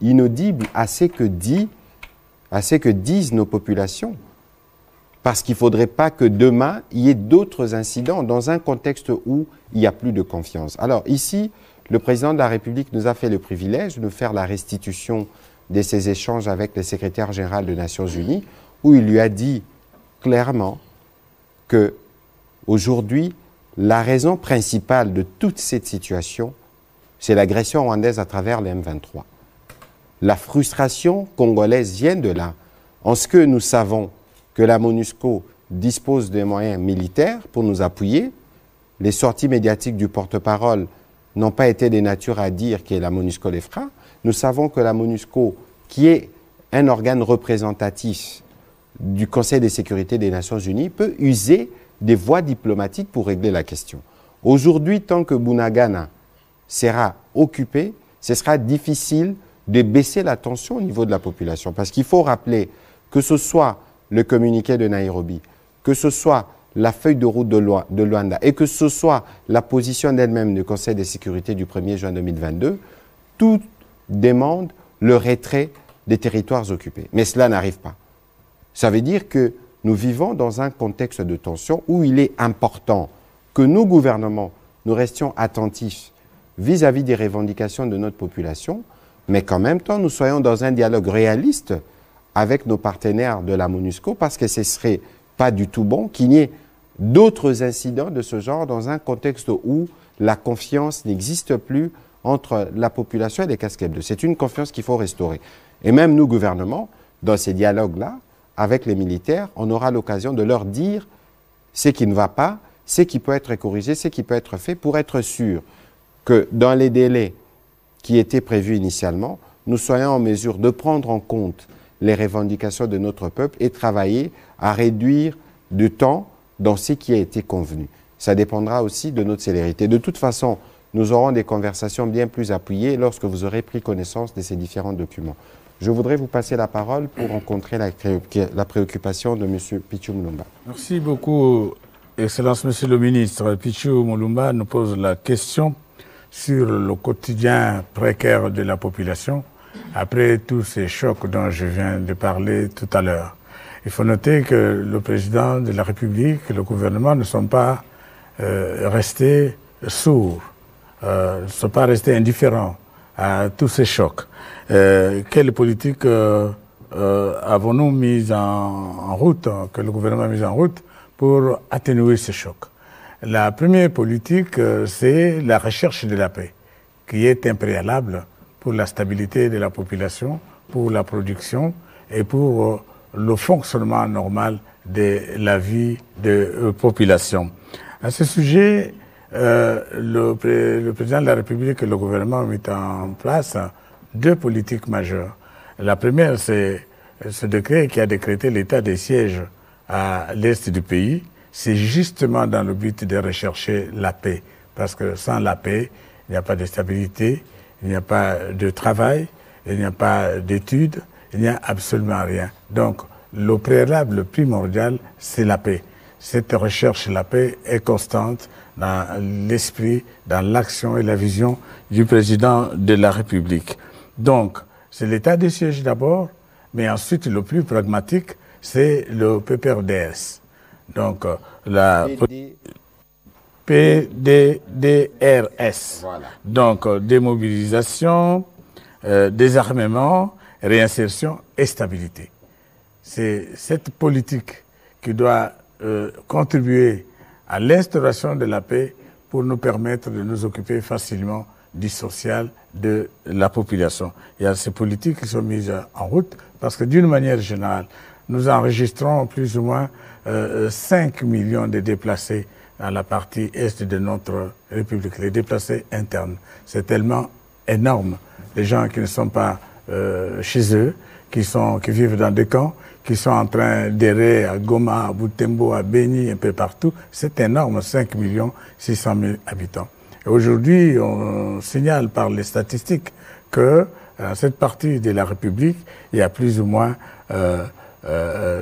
inaudibles à ce que disent nos populations. Parce qu'il ne faudrait pas que demain, il y ait d'autres incidents dans un contexte où il n'y a plus de confiance. Alors ici, le président de la République nous a fait le privilège de faire la restitution de ses échanges avec le secrétaire général des Nations Unies, où il lui a dit clairement que aujourd'hui, la raison principale de toute cette situation, c'est l'agression rwandaise à travers les M23. La frustration congolaise vient de là. En ce que nous savons que la MONUSCO dispose de moyens militaires pour nous appuyer. Les sorties médiatiques du porte-parole n'ont pas été de nature à dire que la MONUSCO les fera. Nous savons que la MONUSCO, qui est un organe représentatif du Conseil de sécurité des Nations Unies, peut user des voies diplomatiques pour régler la question. Aujourd'hui, tant que Bunagana sera occupé, ce sera difficile de baisser la tension au niveau de la population. Parce qu'il faut rappeler que ce soit le communiqué de Nairobi, que ce soit la feuille de route de Luanda et que ce soit la position d'elle-même du Conseil de sécurité du 1er juin 2022, tout demande le retrait des territoires occupés. Mais cela n'arrive pas. Ça veut dire que nous vivons dans un contexte de tension où il est important que nous, gouvernements, nous restions attentifs vis-à-vis des revendications de notre population, mais qu'en même temps, nous soyons dans un dialogue réaliste avec nos partenaires de la MONUSCO, parce que ce ne serait pas du tout bon qu'il y ait d'autres incidents de ce genre dans un contexte où la confiance n'existe plus entre la population et les casquettes bleus. C'est une confiance qu'il faut restaurer. Et même nous, gouvernements, dans ces dialogues-là, avec les militaires, on aura l'occasion de leur dire ce qui ne va pas, ce qui peut être corrigé, ce qui peut être fait, pour être sûr que dans les délais qui étaient prévus initialement, nous soyons en mesure de prendre en compte les revendications de notre peuple et travailler à réduire du temps dans ce qui a été convenu. Ça dépendra aussi de notre célérité. De toute façon, nous aurons des conversations bien plus appuyées lorsque vous aurez pris connaissance de ces différents documents. Je voudrais vous passer la parole pour rencontrer la préoccupation de M. Pichu Mulumba. Merci beaucoup, Excellence Monsieur le Ministre. Pichu Mulumba nous pose la question sur le quotidien précaire de la population après tous ces chocs dont je viens de parler tout à l'heure. Il faut noter que le président de la République et le gouvernement ne sont pas restés sourds, ne sont pas restés indifférents à tous ces chocs. Quelle politique avons-nous mis en route, que le gouvernement a mis en route pour atténuer ces chocs? La première politique, c'est la recherche de la paix, qui est un préalable pour la stabilité de la population, pour la production et pour le fonctionnement normal de la vie de population. À ce sujet, le président de la République et le gouvernement ont mis en place deux politiques majeures. La première, c'est ce décret qui a décrété l'état des sièges à l'est du pays. C'est justement dans le but de rechercher la paix. Parce que sans la paix, il n'y a pas de stabilité, il n'y a pas de travail, il n'y a pas d'études, il n'y a absolument rien. Donc, le préalable primordial, c'est la paix. Cette recherche de la paix est constante dans l'esprit, dans l'action et la vision du président de la République. Donc, c'est l'état des sièges d'abord, mais ensuite, le plus pragmatique, c'est le PPRDS. Donc, la PDDRS. Voilà. Donc, démobilisation, désarmement, réinsertion et stabilité. C'est cette politique qui doit contribuer à l'instauration de la paix pour nous permettre de nous occuper facilement du social de la population. Il y a ces politiques qui sont mises en route parce que d'une manière générale, nous enregistrons plus ou moins 5 millions de déplacés dans la partie est de notre République, les déplacés internes. C'est tellement énorme. Les gens qui ne sont pas chez eux, qui vivent dans des camps, qui sont en train d'errer à Goma, à Butembo, à Beni, un peu partout. C'est énorme, 5 600 000 habitants. Aujourd'hui, on signale par les statistiques que dans cette partie de la République, il y a plus ou moins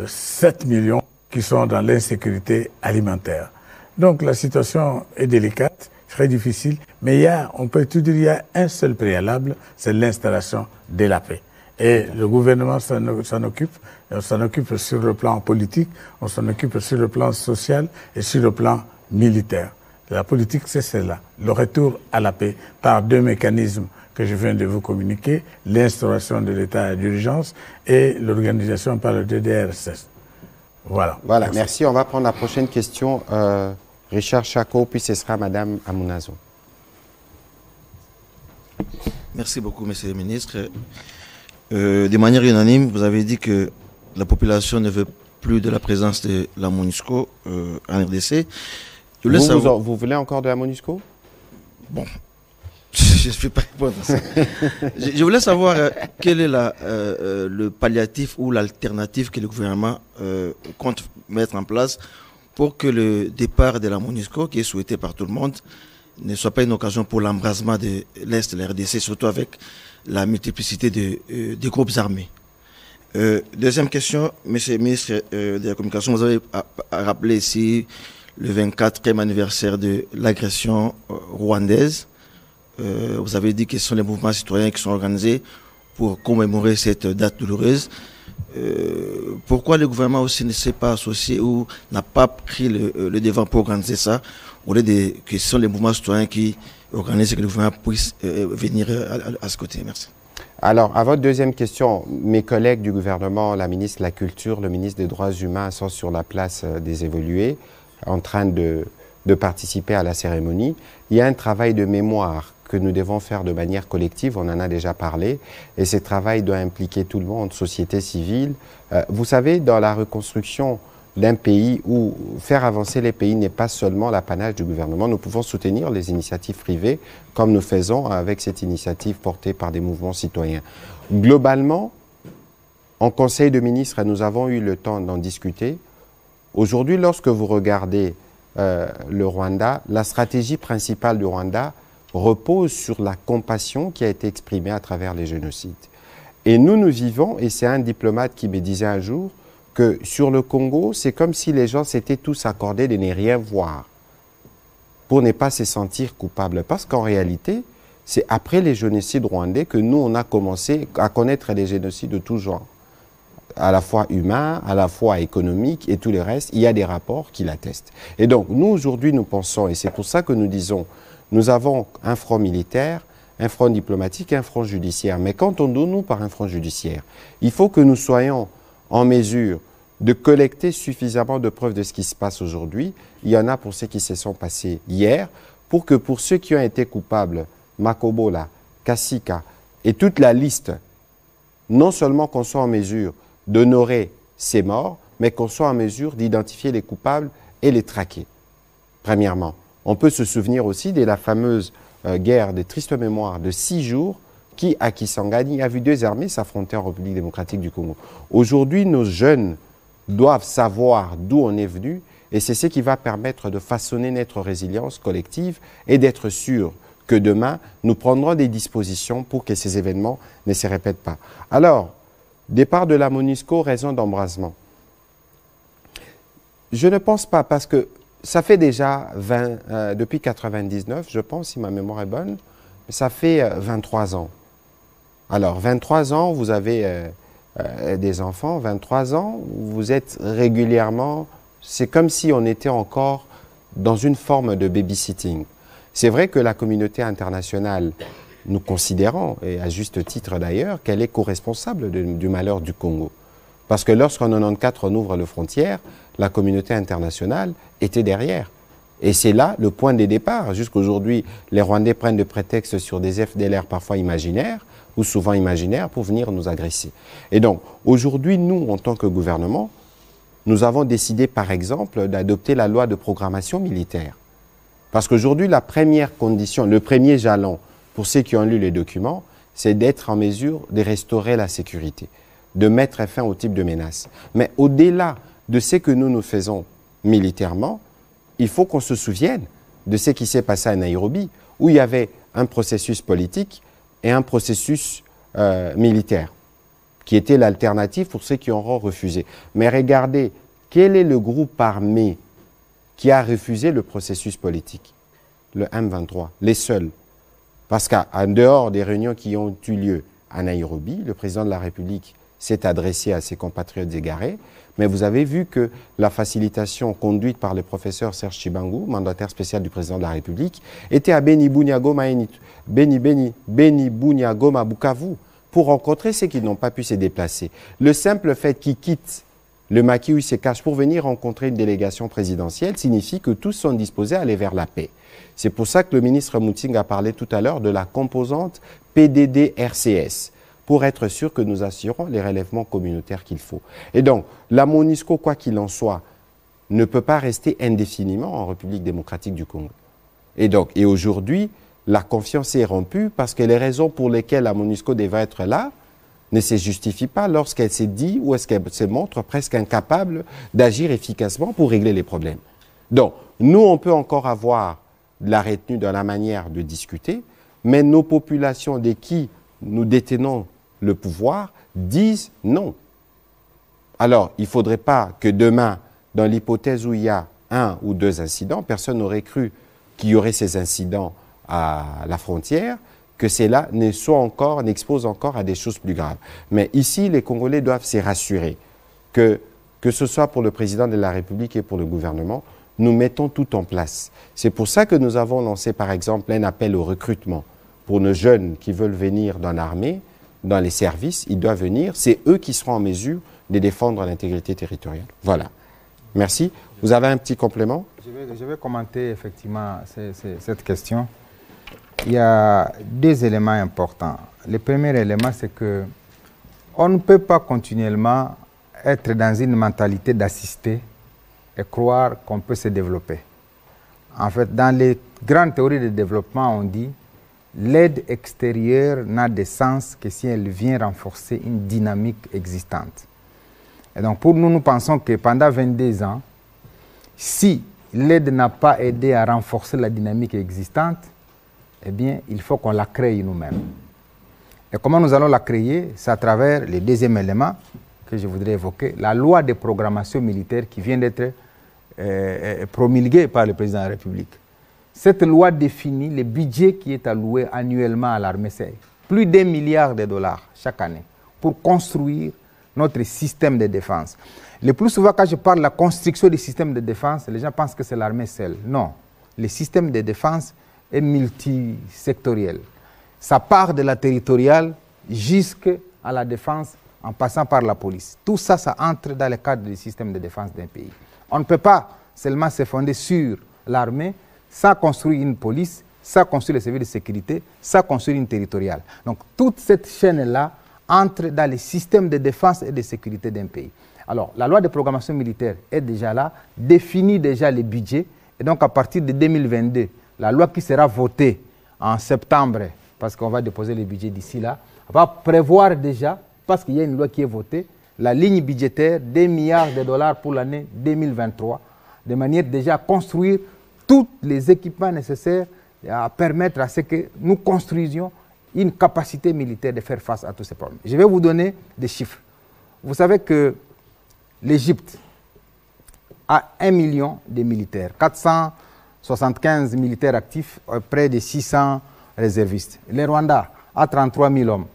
7 millions qui sont dans l'insécurité alimentaire. Donc la situation est délicate, très difficile, mais on peut tout dire, il y a un seul préalable, c'est l'installation de la paix. Et le gouvernement s'en occupe. On s'en occupe sur le plan politique, on s'en occupe sur le plan social et sur le plan militaire. La politique, c'est celle-là, le retour à la paix par deux mécanismes que je viens de vous communiquer, l'instauration de l'état d'urgence et l'organisation par le DDRSS. Voilà. Voilà, merci. On va prendre la prochaine question. Richard Chako, puis ce sera Madame Amunazo. Merci beaucoup, Monsieur le Ministre. De manière unanime, vous avez dit que la population ne veut plus de la présence de la MONUSCO en RDC. Vous voulez encore de la MONUSCO? Bon, je ne vais pas répondre à ça. Je voulais savoir quel est le palliatif ou l'alternative que le gouvernement compte mettre en place pour que le départ de la MONUSCO, qui est souhaité par tout le monde, ne soit pas une occasion pour l'embrasement de l'Est de la RDC, surtout avec la multiplicité des groupes armés. Deuxième question, Monsieur le ministre de la Communication, vous avez rappelé ici le 24e anniversaire de l'agression rwandaise. Vous avez dit que ce sont les mouvements citoyens qui sont organisés pour commémorer cette date douloureuse. Pourquoi le gouvernement aussi ne s'est pas associé ou n'a pas pris le devant pour organiser ça, au lieu que ce sont les mouvements citoyens qui organisent et que le gouvernement puisse venir à ce côté? Merci. Alors, à votre deuxième question, mes collègues du gouvernement, la ministre de la Culture, le ministre des Droits humains sont sur la place des évolués, en train de participer à la cérémonie. Il y a un travail de mémoire que nous devons faire de manière collective, on en a déjà parlé, et ce travail doit impliquer tout le monde, société civile. Vous savez, dans la reconstruction d'un pays où faire avancer les pays n'est pas seulement l'apanage du gouvernement, nous pouvons soutenir les initiatives privées, comme nous faisons avec cette initiative portée par des mouvements citoyens. Globalement, en Conseil de ministres, nous avons eu le temps d'en discuter. Aujourd'hui, lorsque vous regardez le Rwanda, la stratégie principale du Rwanda repose sur la compassion qui a été exprimée à travers les génocides. Et nous vivons, et c'est un diplomate qui me disait un jour, que sur le Congo, c'est comme si les gens s'étaient tous accordés de ne rien voir pour ne pas se sentir coupables. Parce qu'en réalité, c'est après les génocides rwandais que nous, on a commencé à connaître les génocides de tout genre. À la fois humains, à la fois économiques et tout le reste, il y a des rapports qui l'attestent. Et donc, nous, aujourd'hui, nous pensons, et c'est pour ça que nous disons, nous avons un front militaire, un front diplomatique et un front judiciaire. Mais quand on nous par un front judiciaire, il faut que nous soyons en mesure de collecter suffisamment de preuves de ce qui se passe aujourd'hui. Il y en a pour ceux qui se sont passés hier, pour que pour ceux qui ont été coupables, Makobola, Kasika et toute la liste, non seulement qu'on soit en mesure d'honorer ces morts, mais qu'on soit en mesure d'identifier les coupables et les traquer. Premièrement, on peut se souvenir aussi de la fameuse guerre de triste mémoire de 6 jours qui, à Kisangani, a vu 2 armées s'affronter en République démocratique du Congo. Aujourd'hui, nos jeunes doivent savoir d'où on est venu et c'est ce qui va permettre de façonner notre résilience collective et d'être sûr que demain, nous prendrons des dispositions pour que ces événements ne se répètent pas. Alors, départ de la MONUSCO, raison d'embrasement. Je ne pense pas, parce que ça fait déjà depuis 1999, je pense, si ma mémoire est bonne, ça fait 23 ans. Alors, 23 ans, vous avez des enfants, 23 ans, vous êtes régulièrement... C'est comme si on était encore dans une forme de babysitting. C'est vrai que la communauté internationale, nous considérons, et à juste titre d'ailleurs, qu'elle est co-responsable du malheur du Congo. Parce que lorsqu'en 1994 on ouvre les frontières, la communauté internationale était derrière. Et c'est là le point de départ. Jusqu'aujourd'hui, les Rwandais prennent des prétextes sur des FDLR parfois imaginaires, ou souvent imaginaires, pour venir nous agresser. Et donc, aujourd'hui, nous, en tant que gouvernement, nous avons décidé, par exemple, d'adopter la loi de programmation militaire. Parce qu'aujourd'hui, la première condition, le premier jalon, pour ceux qui ont lu les documents, c'est d'être en mesure de restaurer la sécurité, de mettre fin au type de menace. Mais au-delà de ce que nous faisons militairement, il faut qu'on se souvienne de ce qui s'est passé à Nairobi, où il y avait un processus politique et un processus militaire, qui était l'alternative pour ceux qui auront refusé. Mais regardez, quel est le groupe armé qui a refusé le processus politique? Le M23, les seuls. Parce qu'en dehors des réunions qui ont eu lieu à Nairobi, le président de la République s'est adressé à ses compatriotes égarés, mais vous avez vu que la facilitation conduite par le professeur Serge Chibangu, mandataire spécial du président de la République, était à Beni Bunyagoma Bukavu, pour rencontrer ceux qui n'ont pas pu se déplacer. Le simple fait qu'ils quittent le maquis où ils se cachent pour venir rencontrer une délégation présidentielle signifie que tous sont disposés à aller vers la paix. C'est pour ça que le ministre Mouting a parlé tout à l'heure de la composante PDD-RCS. pour être sûr que nous assurons les relèvements communautaires qu'il faut. Et donc, la MONUSCO, quoi qu'il en soit, ne peut pas rester indéfiniment en République démocratique du Congo. Et aujourd'hui, la confiance est rompue parce que les raisons pour lesquelles la MONUSCO devait être là ne se justifient pas lorsqu'elle s'est dit ou est-ce qu'elle se montre presque incapable d'agir efficacement pour régler les problèmes. Donc, nous, on peut encore avoir de la retenue dans la manière de discuter, mais nos populations de qui nous détenons le pouvoir disent non. Alors, il ne faudrait pas que demain, dans l'hypothèse où il y a 1 ou 2 incidents, personne n'aurait cru qu'il y aurait ces incidents à la frontière, que cela n'expose encore à des choses plus graves. Mais ici, les Congolais doivent se rassurer que ce soit pour le président de la République et pour le gouvernement, nous mettons tout en place. C'est pour ça que nous avons lancé, par exemple, un appel au recrutement pour nos jeunes qui veulent venir dans l'armée, dans les services, ils doivent venir. C'est eux qui seront en mesure de défendre l'intégrité territoriale. Voilà. Merci. Vous avez un petit complément? Je vais commenter effectivement cette question. Il y a 2 éléments importants. Le premier élément, c'est que on ne peut pas continuellement être dans une mentalité d'assister et croire qu'on peut se développer. En fait, dans les grandes théories de développement, on dit l'aide extérieure n'a de sens que si elle vient renforcer une dynamique existante. Et donc, pour nous, nous pensons que pendant 22 ans, si l'aide n'a pas aidé à renforcer la dynamique existante, eh bien, il faut qu'on la crée nous-mêmes. Et comment nous allons la créer? C'est à travers le deuxième élément que je voudrais évoquer, la loi de programmation militaire qui vient d'être promulguée par le président de la République. Cette loi définit le budget qui est alloué annuellement à l'armée. C'est plus d'1 milliard de dollars chaque année pour construire notre système de défense. Le plus souvent, quand je parle de la construction du système de défense, les gens pensent que c'est l'armée seule. Non, le système de défense est multisectoriel. Ça part de la territoriale jusqu'à la défense en passant par la police. Tout ça, ça entre dans le cadre du système de défense d'un pays. On ne peut pas seulement se fonder sur l'armée sans construire une police, sans construire les services de sécurité, sans construire une territoriale. Donc toute cette chaîne-là entre dans les systèmes de défense et de sécurité d'un pays. Alors, la loi de programmation militaire est déjà là, définit déjà les budgets, et donc à partir de 2022, la loi qui sera votée en septembre, parce qu'on va déposer les budgets d'ici là, va prévoir déjà, parce qu'il y a une loi qui est votée, la ligne budgétaire d'1 milliard de dollars pour l'année 2023, de manière déjà à construire tous les équipements nécessaires à permettre à ce que nous construisions une capacité militaire de faire face à tous ces problèmes. Je vais vous donner des chiffres. Vous savez que l'Égypte a 1 million de militaires, 475 militaires actifs, près de 600 réservistes. Le Rwanda a 33 000 hommes.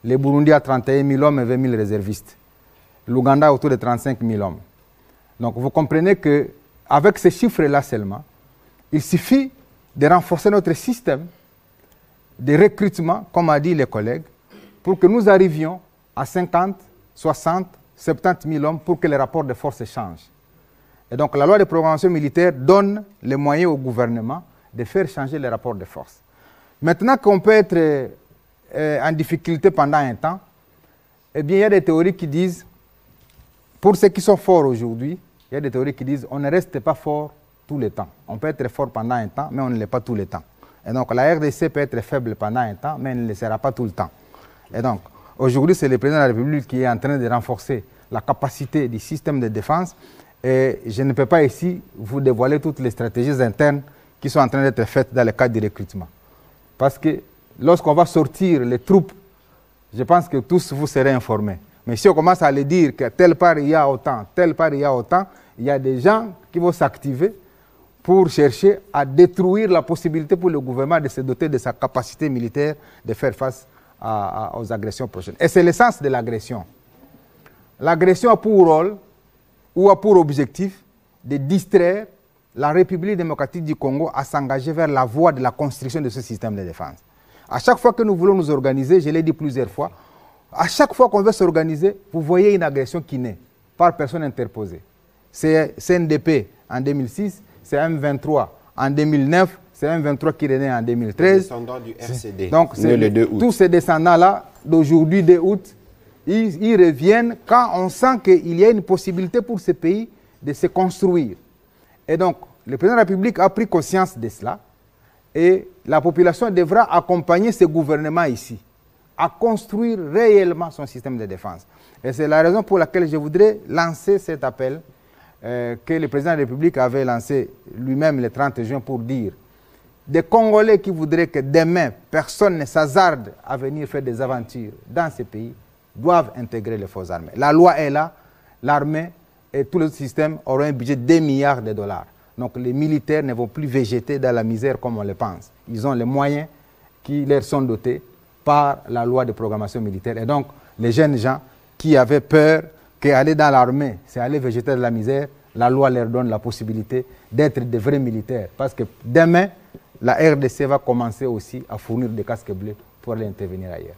Le Burundi a 31 000 hommes et 20 000 réservistes. L'Ouganda a autour de 35 000 hommes. Donc vous comprenez qu'avec ces chiffres-là seulement, il suffit de renforcer notre système de recrutement, comme a dit les collègues, pour que nous arrivions à 50, 60, 70 000 hommes pour que les rapports de force changent. Et donc la loi de programmation militaire donne les moyens au gouvernement de faire changer les rapports de force. Maintenant qu'on peut être en difficulté pendant un temps, eh bien il y a des théories qui disent, pour ceux qui sont forts aujourd'hui, il y a des théories qui disent on ne reste pas fort tout le temps. On peut être fort pendant un temps, mais on ne l'est pas tout le temps. Et donc la RDC peut être faible pendant un temps, mais elle ne le sera pas tout le temps. Et donc aujourd'hui, c'est le président de la République qui est en train de renforcer la capacité du système de défense. Et je ne peux pas ici vous dévoiler toutes les stratégies internes qui sont en train d'être faites dans le cadre du recrutement. Parce que lorsqu'on va sortir les troupes, je pense que tous vous serez informés. Mais si on commence à le dire que telle part il y a autant, telle part il y a autant, il y a des gens qui vont s'activer pour chercher à détruire la possibilité pour le gouvernement de se doter de sa capacité militaire de faire face aux agressions prochaines. Et c'est l'essence de l'agression. L'agression a pour rôle ou a pour objectif de distraire la République démocratique du Congo à s'engager vers la voie de la construction de ce système de défense. À chaque fois que nous voulons nous organiser, je l'ai dit plusieurs fois, à chaque fois qu'on veut s'organiser, vous voyez une agression qui naît par personne interposée. C'est CNDP en 2006, c'est M23 en 2009, C'est un 23 qui est né en 2013. Descendant du RCD. Donc, le 2 août. Tous ces descendants-là, d'aujourd'hui, 2 août, ils reviennent quand on sent qu'il y a une possibilité pour ce pays de se construire. Et donc, le président de la République a pris conscience de cela et la population devra accompagner ce gouvernement ici à construire réellement son système de défense. Et c'est la raison pour laquelle je voudrais lancer cet appel que le président de la République avait lancé lui-même le 30 juin pour dire des Congolais qui voudraient que demain, personne ne s'hasarde à venir faire des aventures dans ces pays, doivent intégrer les forces armées. La loi est là, l'armée et tout le système auront un budget de 2 milliards de dollars. Donc les militaires ne vont plus végéter dans la misère comme on le pense. Ils ont les moyens qui leur sont dotés par la loi de programmation militaire. Et donc les jeunes gens qui avaient peur qu'aller dans l'armée, c'est aller végéter de la misère, la loi leur donne la possibilité d'être des vrais militaires. Parce que demain, la RDC va commencer aussi à fournir des casques bleus pour aller intervenir ailleurs.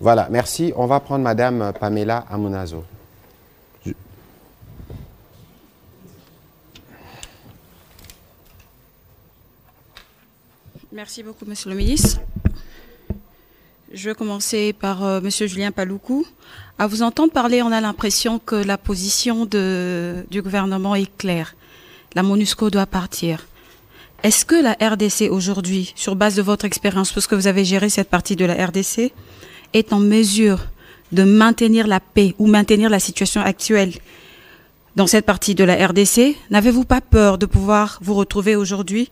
Voilà, merci. On va prendre Madame Pamela Amunazo. Merci beaucoup, Monsieur le ministre. Je vais commencer par Monsieur Julien Paluku. À vous entendre parler, on a l'impression que la position du gouvernement est claire. La MONUSCO doit partir. Est-ce que la RDC aujourd'hui, sur base de votre expérience, puisque vous avez géré cette partie de la RDC, est en mesure de maintenir la paix ou maintenir la situation actuelle dans cette partie de la RDC? N'avez-vous pas peur de pouvoir vous retrouver aujourd'hui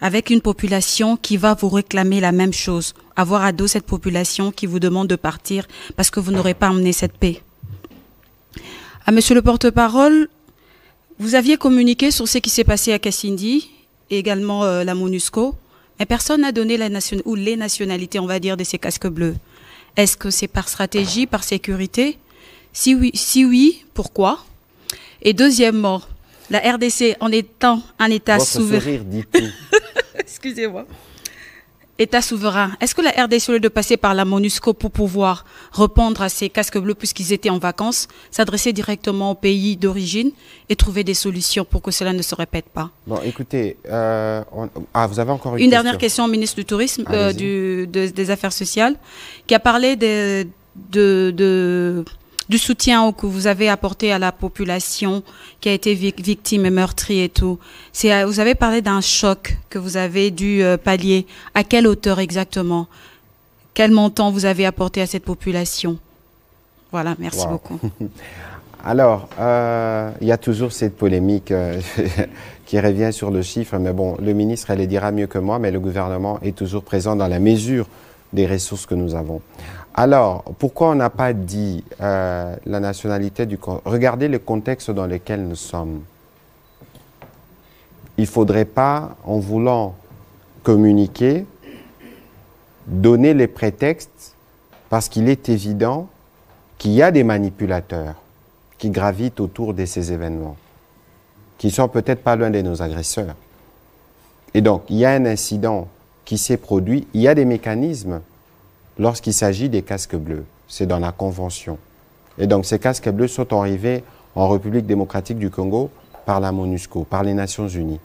avec une population qui va vous réclamer la même chose, avoir à dos cette population qui vous demande de partir parce que vous n'aurez pas amené cette paix? À Monsieur le porte-parole, vous aviez communiqué sur ce qui s'est passé à Kassindi et également la MONUSCO, mais personne n'a donné les nationalités, on va dire, de ces casques bleus. Est-ce que c'est par stratégie, par sécurité? Si oui, pourquoi? Et deuxièmement, la RDC, en étant un État souverain... Excusez-moi. État souverain. Est-ce que la RDC, au lieu de passer par la MONUSCO pour pouvoir répondre à ces casques bleus puisqu'ils étaient en vacances, s'adresser directement au pays d'origine et trouver des solutions pour que cela ne se répète pas? Bon, écoutez, vous avez encore une dernière question au ministre du Tourisme, des Affaires sociales, qui a parlé du soutien que vous avez apporté à la population qui a été victime et meurtrie et tout. Vous avez parlé d'un choc que vous avez dû pallier. À quelle hauteur exactement? Quel montant vous avez apporté à cette population? Voilà, merci beaucoup. Alors, il y a toujours cette polémique qui revient sur le chiffre, mais bon, le ministre, elle le dira mieux que moi, mais le gouvernement est toujours présent dans la mesure des ressources que nous avons. Alors, pourquoi on n'a pas dit la nationalité du... Regardez le contexte dans lequel nous sommes. Il ne faudrait pas, en voulant communiquer, donner les prétextes, parce qu'il est évident qu'il y a des manipulateurs qui gravitent autour de ces événements, qui ne sont peut-être pas loin de nos agresseurs. Et donc, il y a un incident qui s'est produit, il y a des mécanismes lorsqu'il s'agit des casques bleus. C'est dans la Convention. Et donc, ces casques bleus sont arrivés en République démocratique du Congo par la MONUSCO, par les Nations Unies.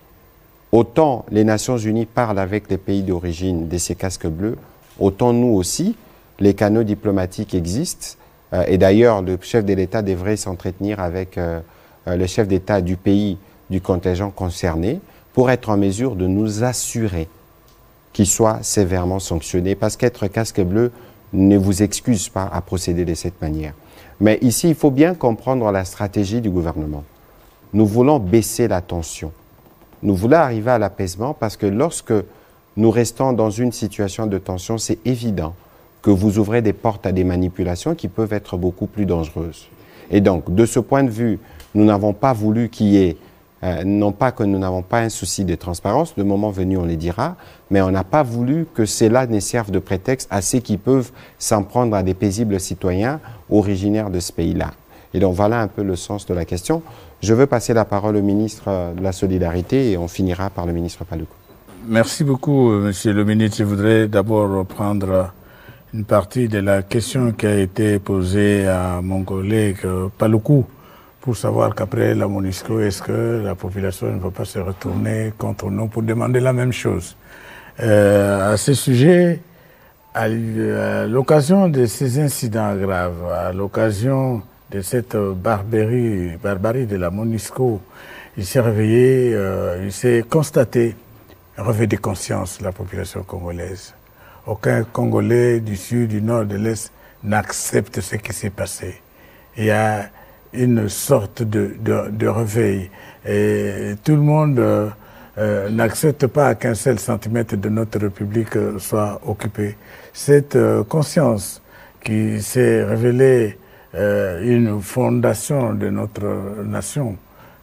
Autant les Nations Unies parlent avec les pays d'origine de ces casques bleus, autant nous aussi, les canaux diplomatiques existent. Et d'ailleurs, le chef de l'État devrait s'entretenir avec le chef d'État du pays, du contingent concerné, pour être en mesure de nous assurer qu'il soit sévèrement sanctionné, parce qu'être casque bleu ne vous excuse pas à procéder de cette manière. Mais ici, il faut bien comprendre la stratégie du gouvernement. Nous voulons baisser la tension. Nous voulons arriver à l'apaisement parce que lorsque nous restons dans une situation de tension, c'est évident que vous ouvrez des portes à des manipulations qui peuvent être beaucoup plus dangereuses. Et donc, de ce point de vue, nous n'avons pas voulu qu'il y ait non pas que nous n'avons pas un souci de transparence, le moment venu on les dira, mais on n'a pas voulu que cela ne serve de prétexte à ceux qui peuvent s'en prendre à des paisibles citoyens originaires de ce pays-là. Et donc voilà un peu le sens de la question. Je veux passer la parole au ministre de la Solidarité et on finira par le ministre Paluku. Merci beaucoup, monsieur le ministre. Je voudrais d'abord reprendre une partie de la question qui a été posée à mon collègue Paluku, pour savoir qu'après la MONUSCO, est-ce que la population ne va pas se retourner contre nous pour demander la même chose. À ce sujet, à l'occasion de ces incidents graves, à l'occasion de cette barbarie de la MONUSCO, il s'est réveillé, il s'est constaté un réveil de conscience de la population congolaise. Aucun Congolais du sud, du nord, de l'est n'accepte ce qui s'est passé. Il y a une sorte de réveil. Et tout le monde n'accepte pas qu'un seul centimètre de notre République soit occupé. Cette conscience qui s'est révélée une fondation de notre nation,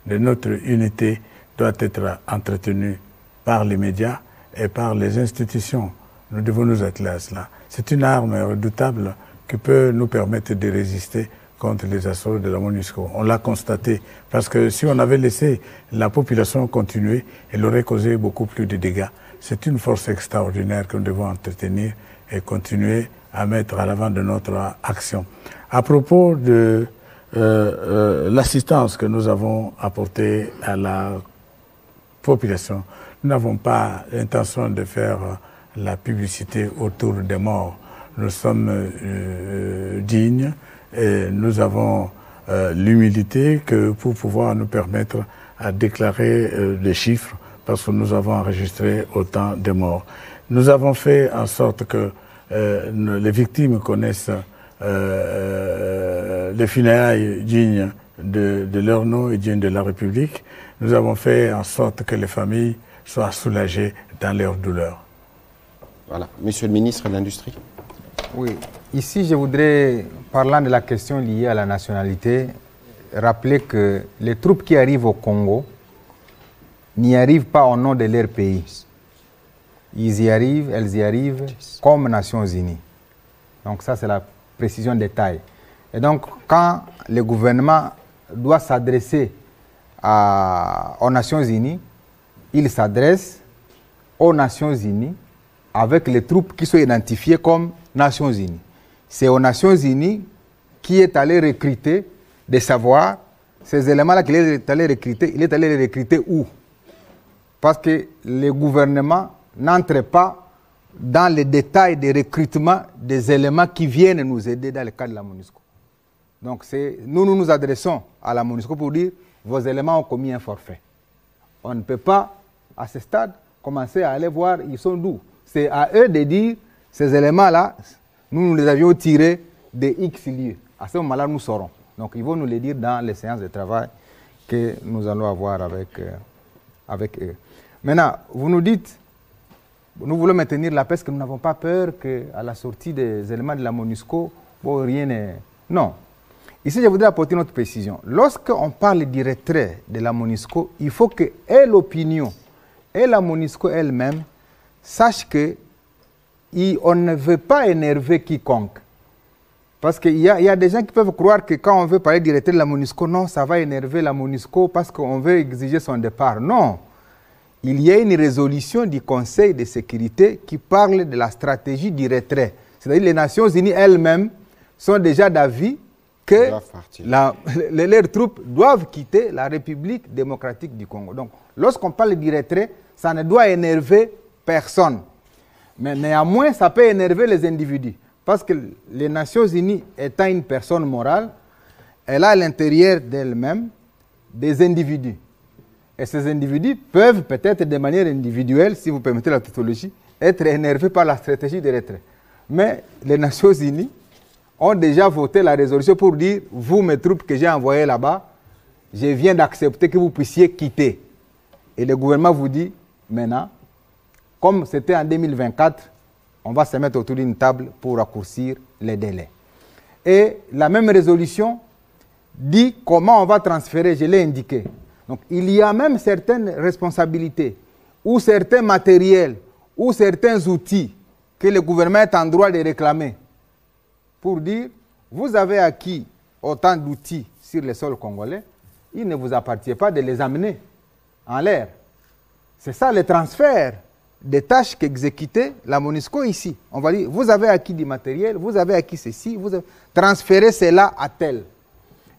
de notre unité, doit être entretenue par les médias et par les institutions. Nous devons nous atteler à cela. C'est une arme redoutable qui peut nous permettre de résister contre les assauts de la MONUSCO. On l'a constaté, parce que si on avait laissé la population continuer, elle aurait causé beaucoup plus de dégâts. C'est une force extraordinaire que nous devons entretenir et continuer à mettre à l'avant de notre action. À propos de l'assistance que nous avons apportée à la population, nous n'avons pas l'intention de faire la publicité autour des morts. Nous sommes dignes et nous avons l'humilité que pour pouvoir nous permettre à déclarer les chiffres parce que nous avons enregistré autant de morts. Nous avons fait en sorte que les victimes connaissent les funérailles dignes de leur nom et dignes de la République. Nous avons fait en sorte que les familles soient soulagées dans leur douleur. Voilà. Monsieur le ministre de l'Industrie. Oui, ici je voudrais, parlant de la question liée à la nationalité, rappeler que les troupes qui arrivent au Congo n'y arrivent pas au nom de leur pays. Elles y arrivent comme Nations Unies. Donc ça c'est la précision des tailles. Et donc quand le gouvernement doit s'adresser aux Nations Unies, il s'adresse aux Nations Unies avec les troupes qui sont identifiées comme Nations Unies. C'est aux Nations Unies qui est allé recruter, de savoir ces éléments-là qu'il est allé recruter, il est allé les recruter où? Parce que le gouvernement n'entre pas dans les détails de recrutement des éléments qui viennent nous aider dans le cadre de la MONUSCO. Donc nous nous adressons à la MONUSCO pour dire vos éléments ont commis un forfait. On ne peut pas, à ce stade, commencer à aller voir ils sont d'où. C'est à eux de dire ces éléments-là, nous les avions tirés de X lieux. À ce moment-là, nous saurons. Donc ils vont nous les dire dans les séances de travail que nous allons avoir avec eux. Maintenant, vous nous dites, nous voulons maintenir la paix, parce que nous n'avons pas peur qu'à la sortie des éléments de la MONUSCO, rien n'est... Non. Ici, je voudrais apporter une autre précision. Lorsqu'on parle du retrait de la MONUSCO, il faut que l'opinion et la MONUSCO elle-même sachent qu'on ne veut pas énerver quiconque. Parce qu'il y a des gens qui peuvent croire que quand on veut parler du retrait de la MONUSCO, non, ça va énerver la MONUSCO parce qu'on veut exiger son départ. Non. Il y a une résolution du Conseil de sécurité qui parle de la stratégie du retrait. C'est-à-dire les Nations Unies elles-mêmes sont déjà d'avis que leurs troupes doivent quitter la République démocratique du Congo. Donc, lorsqu'on parle du retrait, ça ne doit énerver personne. Mais néanmoins, ça peut énerver les individus. Parce que les Nations Unies, étant une personne morale, elle a à l'intérieur d'elle-même des individus. Et ces individus peuvent peut-être de manière individuelle, si vous permettez la tautologie, être énervés par la stratégie de retrait. Mais les Nations Unies ont déjà voté la résolution pour dire, vous, mes troupes que j'ai envoyées là-bas, je viens d'accepter que vous puissiez quitter. Et le gouvernement vous dit, maintenant, comme c'était en 2024, on va se mettre autour d'une table pour raccourcir les délais. Et la même résolution dit comment on va transférer, je l'ai indiqué. Donc il y a même certaines responsabilités, ou certains matériels, ou certains outils que le gouvernement est en droit de réclamer pour dire, vous avez acquis autant d'outils sur le sol congolais, il ne vous appartient pas de les amener en l'air. C'est ça le transfert des tâches qu'exécutait la MONUSCO ici. On va dire, vous avez acquis du matériel, vous avez acquis ceci, vous avez transféré cela à tel.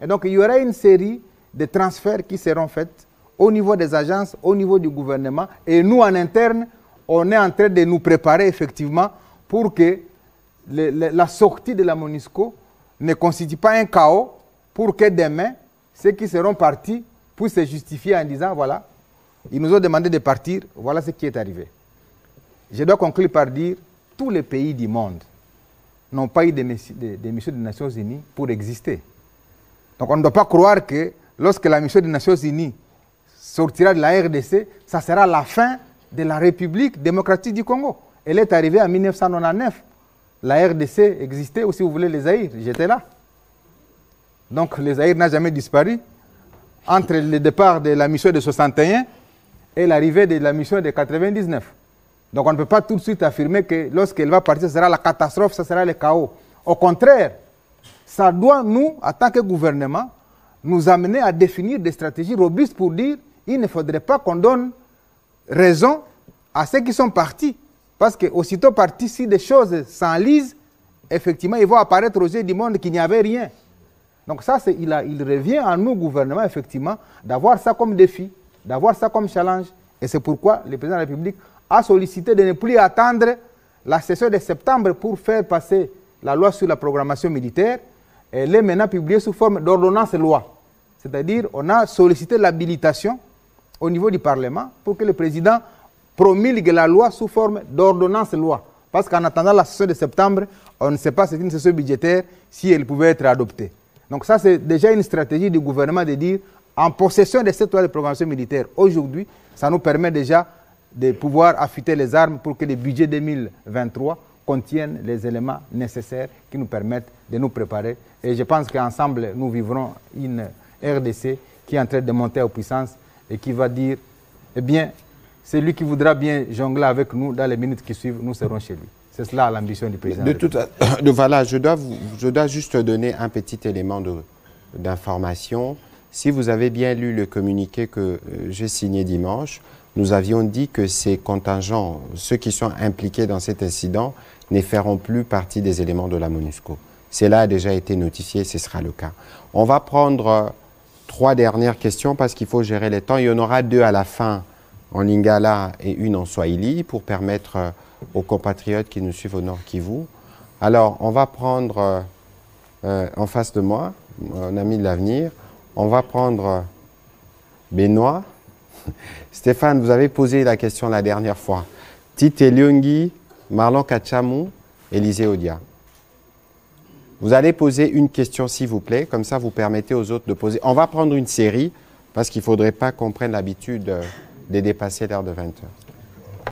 Et donc, il y aura une série des transferts qui seront faits au niveau des agences, au niveau du gouvernement. Et nous, en interne, on est en train de nous préparer effectivement pour que la sortie de la MONUSCO ne constitue pas un chaos, pour que demain, ceux qui seront partis puissent se justifier en disant, voilà, ils nous ont demandé de partir, voilà ce qui est arrivé. Je dois conclure par dire, tous les pays du monde n'ont pas eu de missions des Nations Unies pour exister. Donc on ne doit pas croire que lorsque la mission des Nations Unies sortira de la RDC, ça sera la fin de la République démocratique du Congo. Elle est arrivée en 1999. La RDC existait, ou si vous voulez, les Zaïre. J'étais là. Donc les Zaïre n'a jamais disparu. Entre le départ de la mission de 61 et l'arrivée de la mission de 99. Donc on ne peut pas tout de suite affirmer que lorsqu'elle va partir, ce sera la catastrophe, ce sera le chaos. Au contraire, ça doit nous, en tant que gouvernement, nous amener à définir des stratégies robustes pour dire qu'il ne faudrait pas qu'on donne raison à ceux qui sont partis. Parce qu'aussitôt partis, si des choses s'enlisent, effectivement, ils vont apparaître aux yeux du monde qu'il n'y avait rien. Donc ça, il revient à nous, gouvernement, effectivement, d'avoir ça comme défi, d'avoir ça comme challenge. Et c'est pourquoi le président de la République a sollicité de ne plus attendre la session de septembre pour faire passer la loi sur la programmation militaire. Elle est maintenant publiée sous forme d'ordonnance loi. C'est-à-dire, on a sollicité l'habilitation au niveau du Parlement pour que le président promulgue la loi sous forme d'ordonnance loi. Parce qu'en attendant la session de septembre, on ne sait pas si c'est une session budgétaire, si elle pouvait être adoptée. Donc ça, c'est déjà une stratégie du gouvernement de dire, en possession de cette loi de programmation militaire, aujourd'hui, ça nous permet déjà de pouvoir affûter les armes pour que le budget 2023 contienne les éléments nécessaires qui nous permettent de nous préparer. Et je pense qu'ensemble, nous vivrons une RDC qui est en train de monter en puissance et qui va dire, eh bien, celui qui voudra bien jongler avec nous dans les minutes qui suivent, nous serons chez lui. C'est cela l'ambition du président. Voilà, je dois juste donner un petit élément d'information. Si vous avez bien lu le communiqué que j'ai signé dimanche, nous avions dit que ces contingents, ceux qui sont impliqués dans cet incident, ne feront plus partie des éléments de la MONUSCO. Cela a déjà été notifié, ce sera le cas. On va prendre 3 dernières questions parce qu'il faut gérer les temps. Il y en aura 2 à la fin en lingala et une en swahili pour permettre aux compatriotes qui nous suivent au Nord Kivu. Alors, on va prendre en face de moi, mon ami de l'avenir, on va prendre Benoît. Stéphane, vous avez posé la question la dernière fois. Tite Lyongi, Marlon Kachamou, Élisée Odia. Vous allez poser une question, s'il vous plaît, comme ça vous permettez aux autres de poser. On va prendre une série, parce qu'il ne faudrait pas qu'on prenne l'habitude de dépasser l'heure de 20 heures.